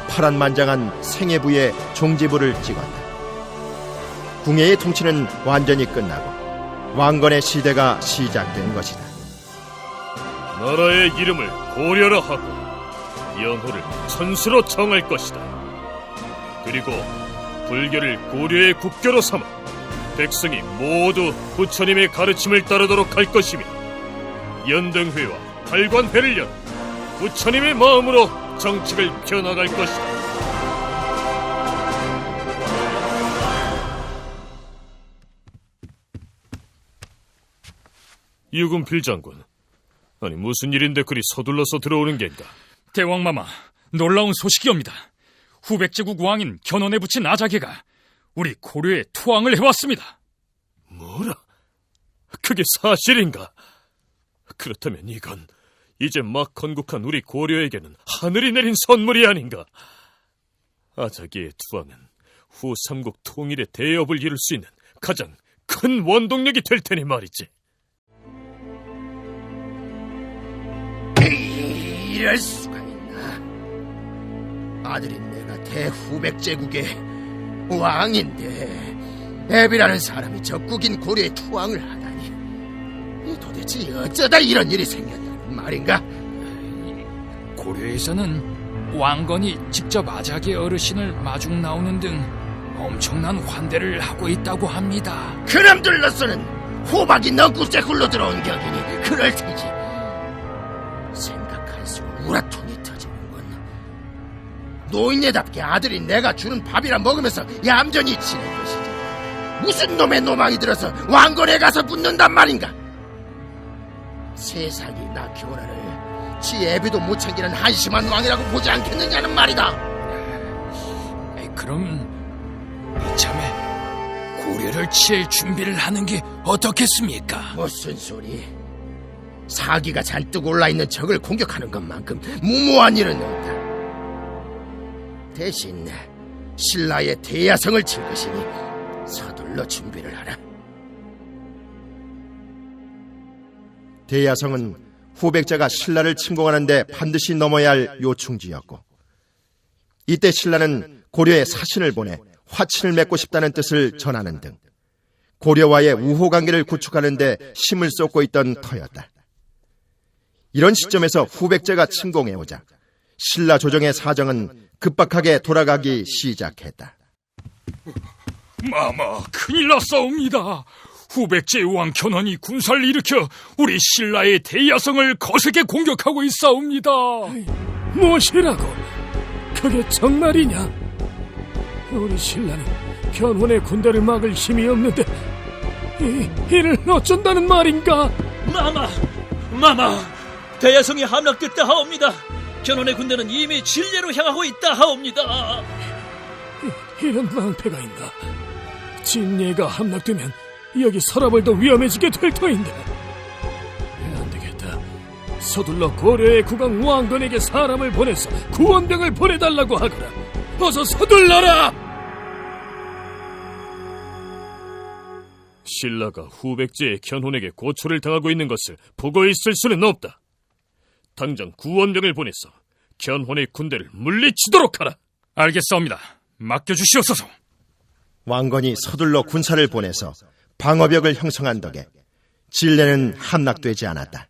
파란만장한 생애부에 종지부를 찍었다. 궁예의 통치는 완전히 끝나고 왕건의 시대가 시작된 것이다. 나라의 이름을 고려라 하고 영호를 천수로 정할 것이다. 그리고 불교를 고려의 국교로 삼아 백성이 모두 부처님의 가르침을 따르도록 할 것이며 연등회와 발관회를 열어 부처님의 마음으로 정책을 펴나갈 것이다. 유금필 장군, 아니 무슨 일인데 그리 서둘러서 들어오는 겐가? 대왕마마, 놀라운 소식이옵니다. 후백제국 왕인 견훤에 붙인 아자개가 우리 고려에 투항을 해왔습니다. 뭐라? 그게 사실인가? 그렇다면 이건 이제 막 건국한 우리 고려에게는 하늘이 내린 선물이 아닌가? 아자기의 투항은 후 삼국 통일의 대업을 이룰 수 있는 가장 큰 원동력이 될 테니 말이지. 이럴 수가 있나? 아들인 내가 대후백제국의 왕인데 애비라는 사람이 적국인 고려에 투항을 하다니, 이 도대체 어쩌다 이런 일이 생겼다는 말인가? 고려에서는 왕건이 직접 아자개 어르신을 마중 나오는 등 엄청난 환대를 하고 있다고 합니다. 그놈들로서는 호박이 넝구째 굴러 들어온 격이니 그럴 테지. 생각할수록 우라통이 터지는군. 노인네답게 아들인 내가 주는 밥이라 먹으면서 얌전히 지낼 것이지, 무슨 놈의 노망이 들어서 왕건에 가서 묻는단 말인가? 세상이 나 견훤을 지 애비도 못 챙기는 한심한 왕이라고 보지 않겠느냐는 말이다. 그럼 이참에 고려를 칠 준비를 하는 게 어떻겠습니까? 무슨 소리? 사기가 잔뜩 올라있는 적을 공격하는 것만큼 무모한 일은 없다. 대신 신라의 대야성을 칠 것이니 서둘러 준비를 하라. 대야성은 후백자가 신라를 침공하는데 반드시 넘어야 할 요충지였고, 이때 신라는 고려에 사신을 보내 화친을 맺고 싶다는 뜻을 전하는 등 고려와의 우호관계를 구축하는 데 힘을 쏟고 있던 터였다. 이런 시점에서 후백제가 침공해오자 신라 조정의 사정은 급박하게 돌아가기 시작했다. 마마, 큰일 났사옵니다. 후백제 왕 견훤이 군사를 일으켜 우리 신라의 대야성을 거세게 공격하고 있사옵니다. 무엇이라고? 그게 정말이냐? 우리 신라는 견훤의 군대를 막을 힘이 없는데 이를 어쩐다는 말인가? 마마, 대야성이 함락됐다 하옵니다. 견훤의 군대는 이미 진례로 향하고 있다 하옵니다. 이런 낭패가 있나? 진례가 함락되면 여기 서라벌도 위험해지게 될 터인데. 안 되겠다. 서둘러 고려의 국왕 왕건에게 사람을 보내서 구원병을 보내달라고 하거라. 어서 서둘러라! 신라가 후백제의 견훤에게 고초를 당하고 있는 것을 보고 있을 수는 없다. 당장 구원병을 보내서 견훤의 군대를 물리치도록 하라. 알겠사옵니다. 맡겨주시옵소서. 왕건이 서둘러 군사를 보내서 방어벽을 형성한 덕에 진례는 함락되지 않았다.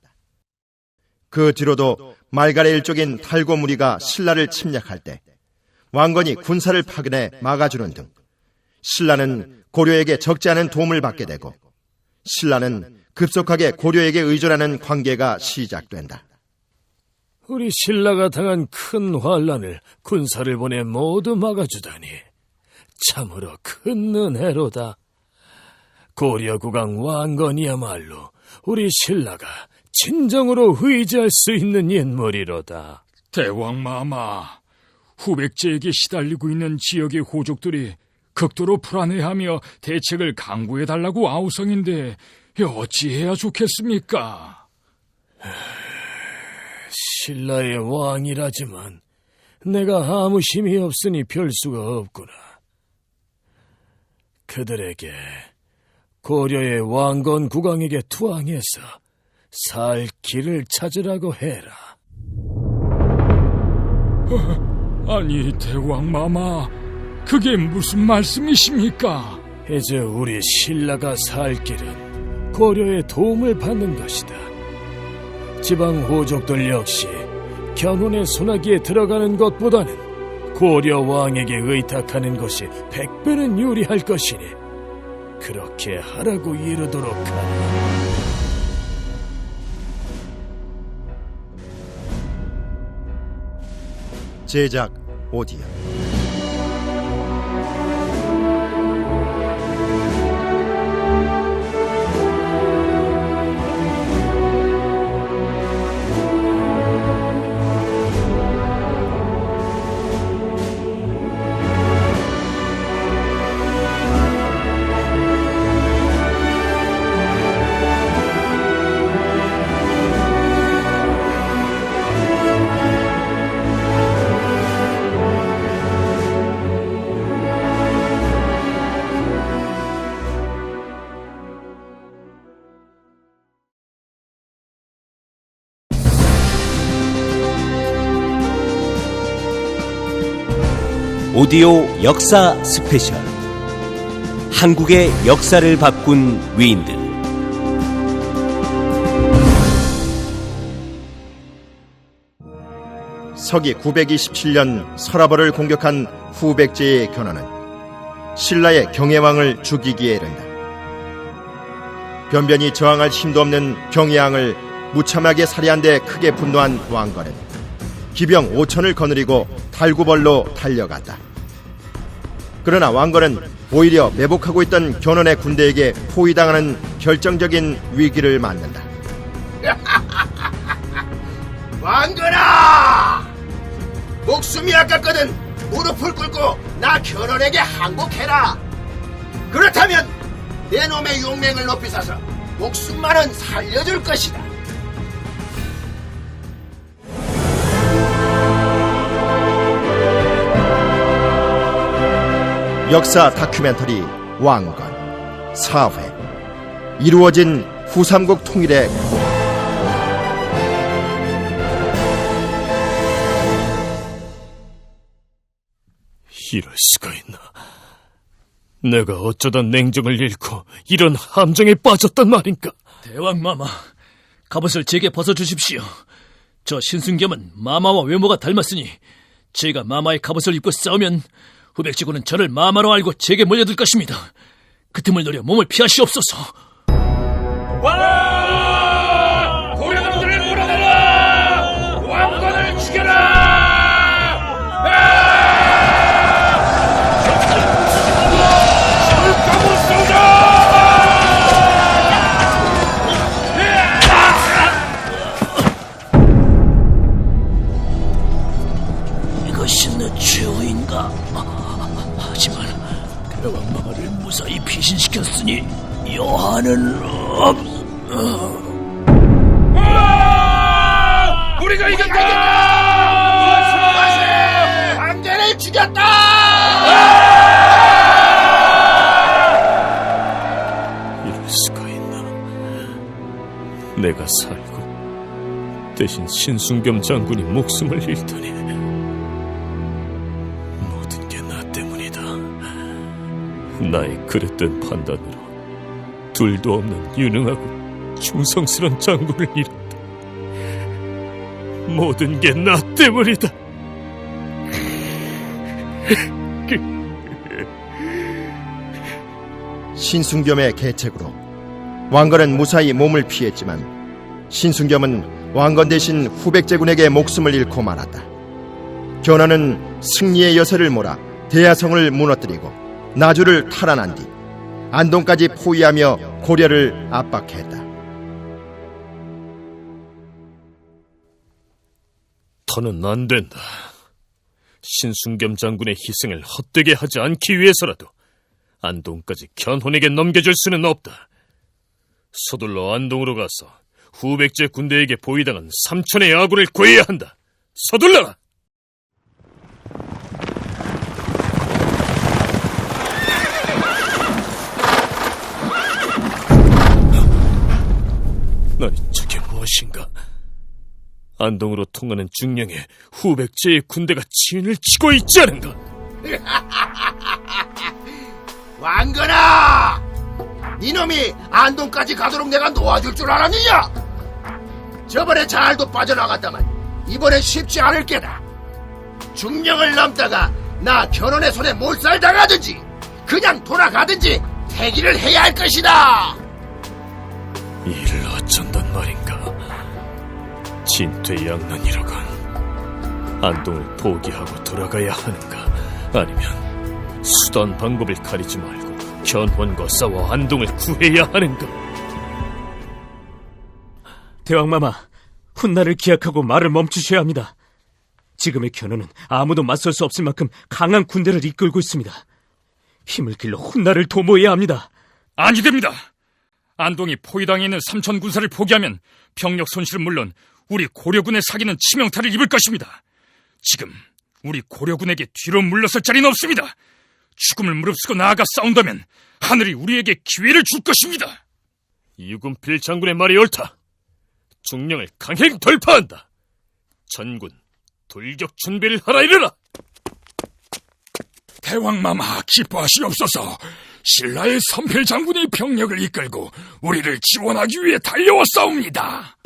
그 뒤로도 말갈의 일족인 탈고 무리가 신라를 침략할 때 왕건이 군사를 파견해 막아주는 등 신라는 고려에게 적지 않은 도움을 받게 되고, 신라는 급속하게 고려에게 의존하는 관계가 시작된다. 우리 신라가 당한 큰 환란을 군사를 보내 모두 막아주다니 참으로 큰 은혜로다. 고려국왕 왕건이야말로 우리 신라가 진정으로 의지할 수 있는 인물이로다. 대왕마마, 후백제에게 시달리고 있는 지역의 호족들이 극도로 불안해하며 대책을 강구해달라고 아우성인데 어찌해야 좋겠습니까? 신라의 왕이라지만 내가 아무 힘이 없으니 별 수가 없구나. 그들에게 고려의 왕건 국왕에게 투항해서 살 길을 찾으라고 해라. 아니, 대왕마마, 그게 무슨 말씀이십니까? 이제 우리 신라가 살 길은 고려의 도움을 받는 것이다. 지방 호족들 역시 견훤의 손아귀에 들어가는 것보다는 고려 왕에게 의탁하는 것이 100배는 유리할 것이니 그렇게 하라고 이르도록 하라. 제작 오디오. 오디오 역사 스페셜. 한국의 역사를 바꾼 위인들. 서기 927년 서라벌을 공격한 후백제의 견훤은 신라의 경혜왕을 죽이기에 이른다. 변변히 저항할 힘도 없는 경혜왕을 무참하게 살해한 데 크게 분노한 왕건은 기병 5천을 거느리고 달구벌로 달려갔다. 그러나 왕건은 오히려 매복하고 있던 견훤의 군대에게 포위당하는 결정적인 위기를 맞는다. 왕건아! 목숨이 아깝거든 무릎을 꿇고 나 견훤에게 항복해라. 그렇다면 내 놈의 용맹을 높이 사서 목숨만은 살려줄 것이다. 역사 다큐멘터리 왕건 4회. 이루어진 후삼국 통일의 꿈. 이럴 수가 있나. 내가 어쩌다 냉정을 잃고 이런 함정에 빠졌단 말인가. 대왕마마, 갑옷을 제게 벗어주십시오. 저 신순겸은 마마와 외모가 닮았으니 제가 마마의 갑옷을 입고 싸우면 후백제군은 저를 마마로 알고 제게 몰려들 것입니다. 그 틈을 노려 몸을 피하시옵소서. 왕아! 고려놈들을 몰아내라! 왕건을 죽여라! 이것이 내 죄인가? 하지만 대왕마마를 무사히 피신시켰으니 여한은 우리가 이겼다! 황제를 죽였다! 이럴 수가 있나. 내가 살고 대신 신순겸 장군이 목숨을 잃다니. 모든 게 나 때문이다. 나의 그릇된 판단으로 둘도 없는 유능하고 충성스런 장군을 잃었다. 모든 게 나 때문이다. 신순겸의 계책으로 왕건은 무사히 몸을 피했지만 신순겸은 왕건 대신 후백제군에게 목숨을 잃고 말았다. 견훤은 승리의 여세를 몰아 대야성을 무너뜨리고 나주를 탈환한 뒤 안동까지 포위하며 고려를 압박했다. 더는 안 된다. 신순겸 장군의 희생을 헛되게 하지 않기 위해서라도 안동까지 견훤에게 넘겨줄 수는 없다. 서둘러 안동으로 가서 후백제 군대에게 포위당한 삼천의 아군을 구해야 한다. 서둘러라! 아니, 저게 무엇인가? 안동으로 통하는 중령에 후백제의 군대가 진을 치고 있지 않은가? 왕건아! 니놈이 안동까지 가도록 내가 놓아줄 줄 알았느냐? 저번에 잘도 빠져나갔다만 이번엔 쉽지 않을 게다. 중령을 넘다가 나 견훤의 손에 몰살당하든지 그냥 돌아가든지 대기를 해야 할 것이다. 이를 어쩐단 말인가? 진퇴양난이로군. 안동을 포기하고 돌아가야 하는가, 아니면 수단 방법을 가리지 말고 견훤과 싸워 안동을 구해야 하는가? 대왕마마, 훗날을 기약하고 말을 멈추셔야 합니다. 지금의 견훤은 아무도 맞설 수 없을 만큼 강한 군대를 이끌고 있습니다. 힘을 길러 훗날을 도모해야 합니다. 아니 됩니다. 안동이 포위당해 있는 삼천 군사를 포기하면 병력 손실은 물론 우리 고려군의 사기는 치명타를 입을 것입니다. 지금 우리 고려군에게 뒤로 물러설 자리는 없습니다. 죽음을 무릅쓰고 나아가 싸운다면 하늘이 우리에게 기회를 줄 것입니다. 유군필 장군의 말이 옳다. 중령을 강행 돌파한다. 전군 돌격 준비를 하라 이르라. 대왕마마 기뻐하시옵소서. 신라의 선필 장군이 병력을 이끌고 우리를 지원하기 위해 달려왔사옵니다.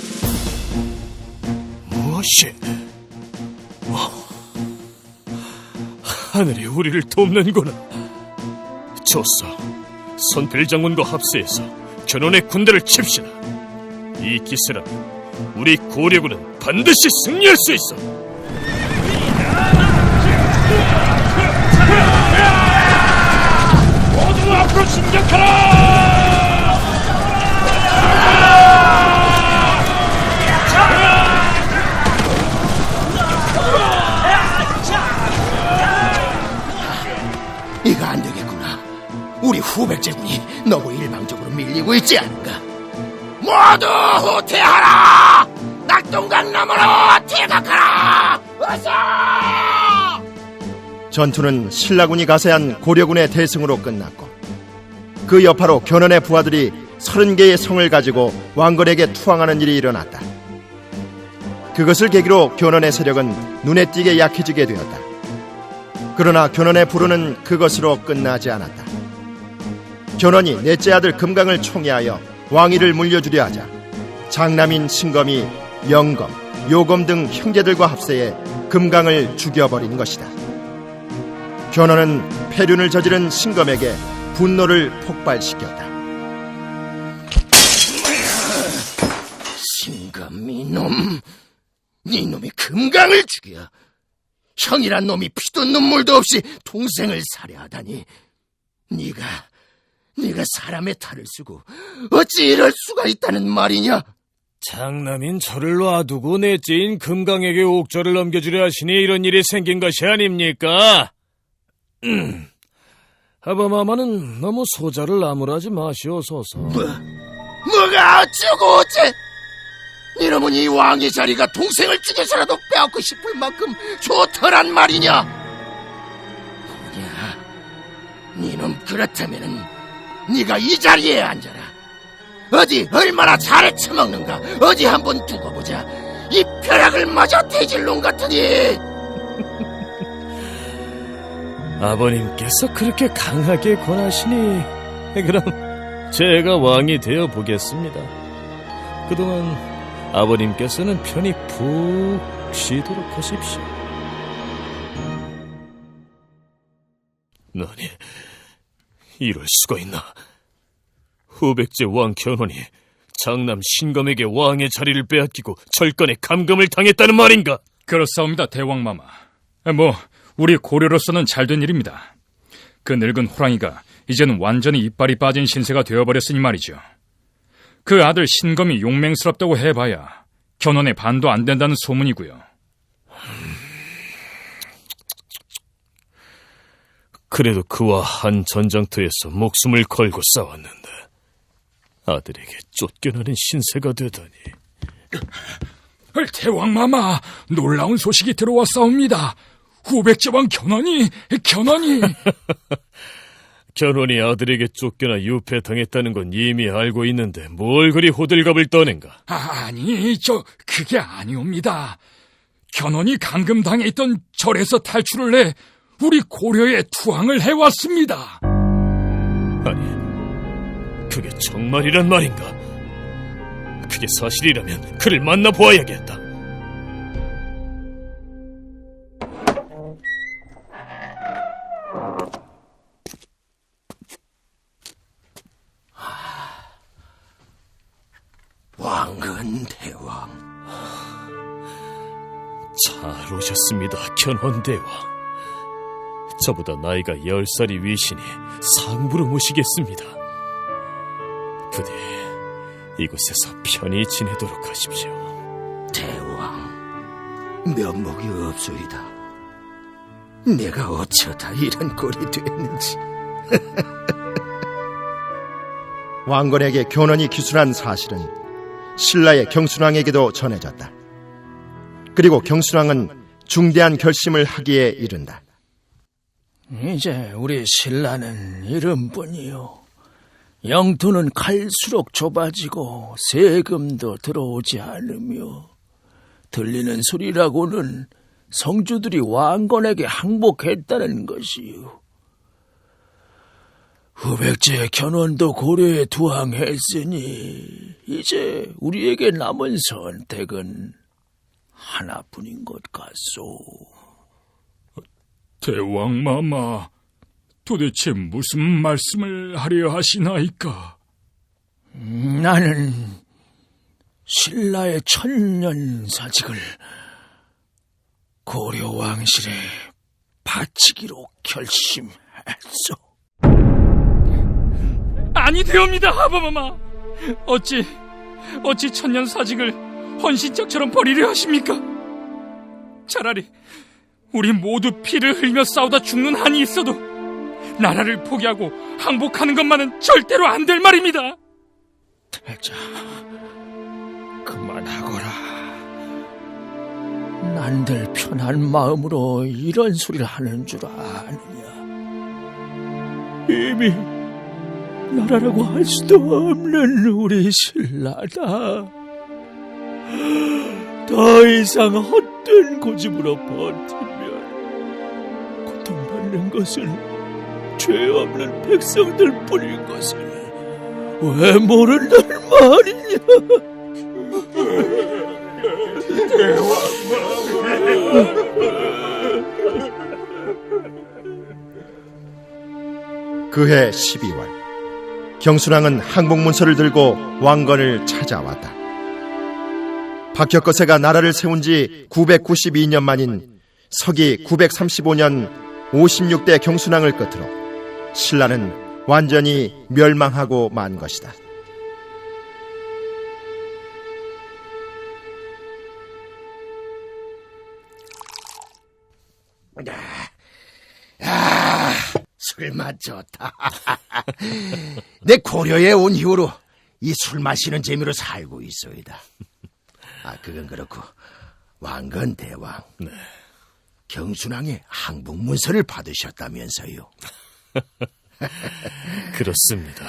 무엇이? 하늘이 우리를 돕는구나. 좋소. 선필 장군과 합세해서 견훤의 군대를 칩시다. 이 기세라면 우리 고려군은 반드시 승리할 수 있어. 모두 앞으로 진격하라! 이거 안 되겠구나. 우리 후백제군이 너무 일방적으로 밀리고 있지 않은가? 모두 후퇴하라! 낙동강남으로 퇴각하라! 어서! 전투는 신라군이 가세한 고려군의 대승으로 끝났고, 그 여파로 견훤의 부하들이 30개의 성을 가지고 왕건에게 투항하는 일이 일어났다. 그것을 계기로 견훤의 세력은 눈에 띄게 약해지게 되었다. 그러나 견훤의 불운은 그것으로 끝나지 않았다. 견훤이 넷째 아들 금강을 총애하여 왕위를 물려주려 하자 장남인 신검이 영검, 요검 등 형제들과 합세해 금강을 죽여버린 것이다. 견훤은 폐륜을 저지른 신검에게 분노를 폭발시켰다. 신검 이놈, 이놈이 금강을 죽여 형이란 놈이 피도 눈물도 없이 동생을 살해하다니. 네가 사람의 탈을 쓰고 어찌 이럴 수가 있다는 말이냐? 장남인 저를 놔두고 넷째인 금강에게 옥저를 넘겨주려 하시니 이런 일이 생긴 것이 아닙니까? 아바마마는 너무 소자를 나무라지 마시옵소서. 뭐가 어쩌고 어째? 이놈은 이 왕의 자리가 동생을 죽여서라도 빼앗고 싶을 만큼 좋더란 말이냐? 뭐냐? 니놈 그렇다면은 네가 이 자리에 앉아라. 어디 얼마나 잘해 처먹는가 어디 한번 두고 보자. 이 벼락을 맞아 태질 놈 같으니. 아버님께서 그렇게 강하게 권하시니 그럼 제가 왕이 되어 보겠습니다. 그동안 아버님께서는 편히 푹 쉬도록 하십시오. 너니 이럴 수가 있나? 후백제 왕 견훤이 장남 신검에게 왕의 자리를 빼앗기고 절간에 감금을 당했다는 말인가? 그렇사옵니다, 대왕마마. 우리 고려로서는 잘된 일입니다. 그 늙은 호랑이가 이제는 완전히 이빨이 빠진 신세가 되어버렸으니 말이죠. 그 아들 신검이 용맹스럽다고 해봐야 견훤의 반도 안 된다는 소문이고요. 그래도 그와 한 전장터에서 목숨을 걸고 싸웠는데 아들에게 쫓겨나는 신세가 되다니. 대왕마마, 놀라운 소식이 들어왔사옵니다. 후백제왕 견훤이 견훤이 아들에게 쫓겨나 유패당했다는 건 이미 알고 있는데 뭘 그리 호들갑을 떠낸가? 아니, 그게 아니옵니다. 견훤이 감금당해 있던 절에서 탈출을 해 우리 고려에 투항을 해왔습니다. 아니, 그게 정말이란 말인가? 그게 사실이라면 그를 만나보아야겠다. 왕은 대왕, 잘 오셨습니다, 견원대왕. 저보다 나이가 10살이 위시니 상부로 모시겠습니다. 부디 이곳에서 편히 지내도록 하십시오. 대왕, 면목이 없소이다. 내가 어쩌다 이런 꼴이 됐는지. 왕건에게 견훤이 기술한 사실은 신라의 경순왕에게도 전해졌다. 그리고 경순왕은 중대한 결심을 하기에 이른다. 이제 우리 신라는 이름뿐이요. 영토는 갈수록 좁아지고 세금도 들어오지 않으며 들리는 소리라고는 성주들이 왕건에게 항복했다는 것이요. 후백제 견훤도 고려에 투항했으니 이제 우리에게 남은 선택은 하나뿐인 것 같소. 대왕마마, 도대체 무슨 말씀을 하려 하시나이까? 나는 신라의 천년사직을 고려 왕실에 바치기로 결심했소. 아니되옵니다, 하바마마. 어찌 천년사직을 헌신짝처럼 버리려 하십니까? 차라리 우리 모두 피를 흘리며 싸우다 죽는 한이 있어도 나라를 포기하고 항복하는 것만은 절대로 안 될 말입니다. 대자, 그만하거라. 난들 편한 마음으로 이런 소리를 하는 줄 아느냐. 이미 나라라고 할 수도 없는 우리 신라다. 더 이상 헛된 고집으로 버티면 고통받는 것은 죄 없는 백성들 뿐인 것을 왜 모른단 말이냐. 그해 12월 경순왕은 항복문서를 들고 왕건을 찾아왔다. 박혁거세가 나라를 세운 지 992년 만인 서기 935년 56대 경순왕을 끝으로 신라는 완전히 멸망하고 만 것이다. 술맛 좋다. 내 고려에 온 이후로 이 술 마시는 재미로 살고 있소이다. 그건 그렇고 왕건 대왕, 경순왕의 항복문서를 받으셨다면서요? 그렇습니다.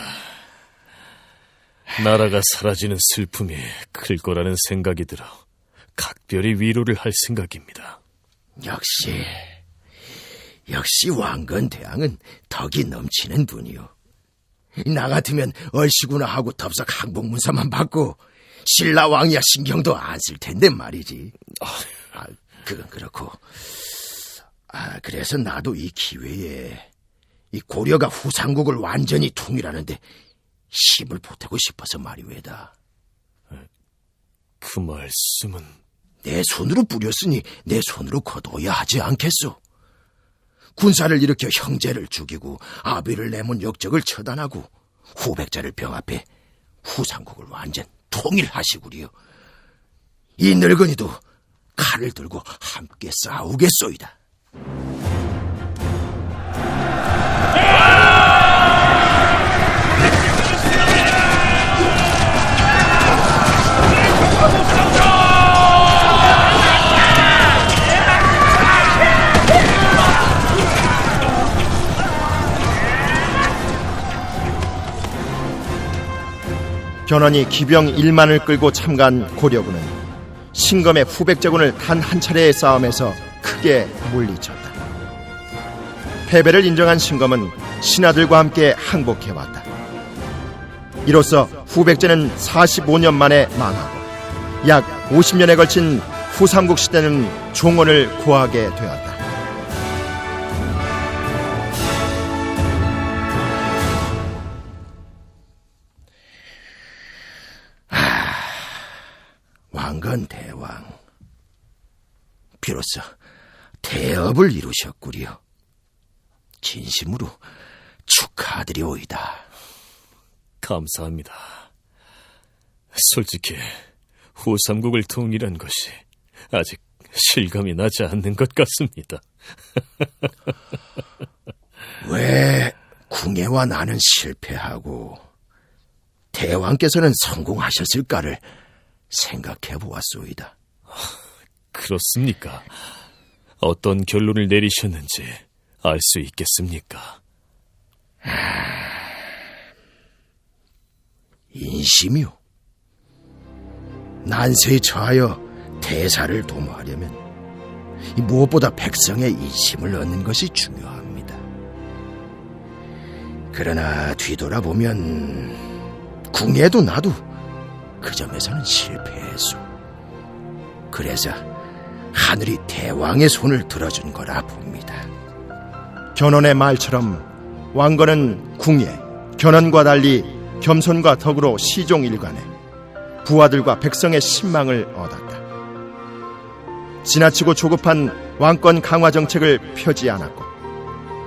나라가 사라지는 슬픔이 클 거라는 생각이 들어 각별히 위로를 할 생각입니다. 역시 왕건 대왕은 덕이 넘치는 분이요. 나 같으면 얼씨구나 하고 덥석 항복문서만 받고 신라 왕이야 신경도 안 쓸 텐데 말이지. 그건 그렇고 그래서 나도 이 기회에 이 고려가 후삼국을 완전히 통일하는데 힘을 보태고 싶어서 말이외다. 그 말씀은? 내 손으로 뿌렸으니 내 손으로 거둬야 하지 않겠소? 군사를 일으켜 형제를 죽이고 아비를 내몬 역적을 처단하고 후백자를 병합해 후삼국을 완전 통일하시구리요. 이 늙은이도 칼을 들고 함께 싸우겠소이다. 견훤이 기병 1만을 끌고 참가한 고려군은 신검의 후백제군을 단 한 차례의 싸움에서 크게 물리쳤다. 패배를 인정한 신검은 신하들과 함께 항복해왔다. 이로써 후백제는 45년 만에 망하고 약 50년에 걸친 후삼국 시대는 종언을 고하게 되었다. 왕건 대왕, 비로소 대업을 이루셨구려. 진심으로 축하드리오이다. 감사합니다. 솔직히 후삼국을 통일한 것이 아직 실감이 나지 않는 것 같습니다. 왜 궁예와 나는 실패하고 대왕께서는 성공하셨을까를 생각해 보았소이다. 그렇습니까? 어떤 결론을 내리셨는지 알 수 있겠습니까? 인심이요. 난세에 처하여 대사를 도모하려면 무엇보다 백성의 인심을 얻는 것이 중요합니다. 그러나 뒤돌아보면 궁예도 나도 그 점에서는 실패했소. 그래서 하늘이 대왕의 손을 들어준 거라 봅니다. 견훤의 말처럼 왕건은 궁예, 견훤과 달리 겸손과 덕으로 시종 일관해 부하들과 백성의 신망을 얻었다. 지나치고 조급한 왕권 강화 정책을 펴지 않았고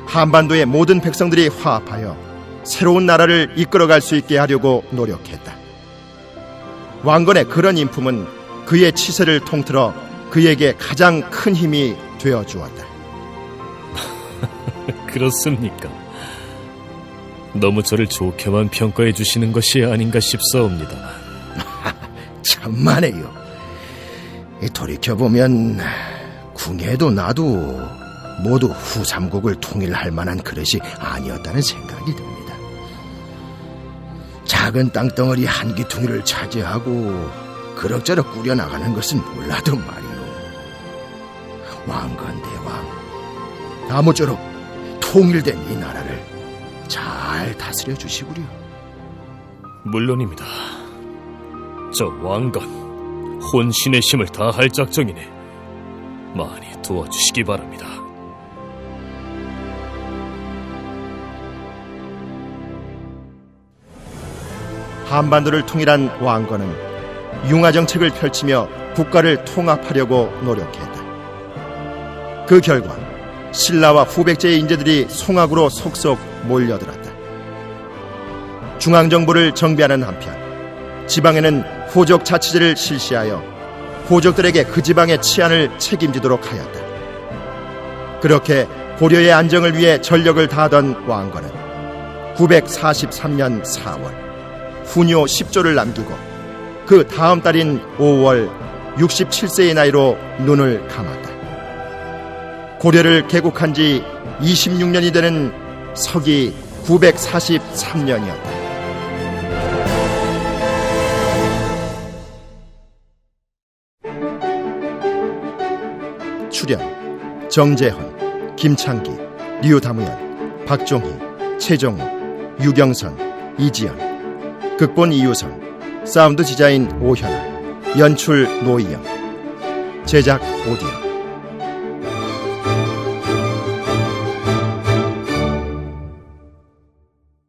한반도의 모든 백성들이 화합하여 새로운 나라를 이끌어갈 수 있게 하려고 노력했다. 왕건의 그런 인품은 그의 치세를 통틀어 그에게 가장 큰 힘이 되어 주었다. 그렇습니까? 너무 저를 좋게만 평가해 주시는 것이 아닌가 싶사옵니다만. 천만에요. 돌이켜보면 궁예도 나도 모두 후삼국을 통일할 만한 그릇이 아니었다는 생각이 듭니다. 작은 땅덩어리 한 기퉁이를 차지하고 그럭저럭 꾸려나가는 것은 몰라도 말이요. 왕건대왕, 아무쪼록 통일된 이 나라를 잘 다스려 주시구려. 물론입니다. 저 왕건 혼신의 힘을 다할 작정이니 많이 도와주시기 바랍니다. 한반도를 통일한 왕건은 융화정책을 펼치며 국가를 통합하려고 노력했다. 그 결과 신라와 후백제의 인재들이 송악으로 속속 몰려들었다. 중앙정부를 정비하는 한편 지방에는 호족 자치제를 실시하여 호족들에게 그 지방의 치안을 책임지도록 하였다. 그렇게 고려의 안정을 위해 전력을 다하던 왕건은 943년 4월 훈요 10조를 남기고 그 다음 달인 5월 67세의 나이로 눈을 감았다. 고려를 개국한 지 26년이 되는 서기 943년이었다. 출연 정재헌, 김창기, 류다무연, 박종희, 최정우, 유경선, 이지연. 극본 이유성, 사운드 디자인 오현아, 연출 노희영, 제작 오디오.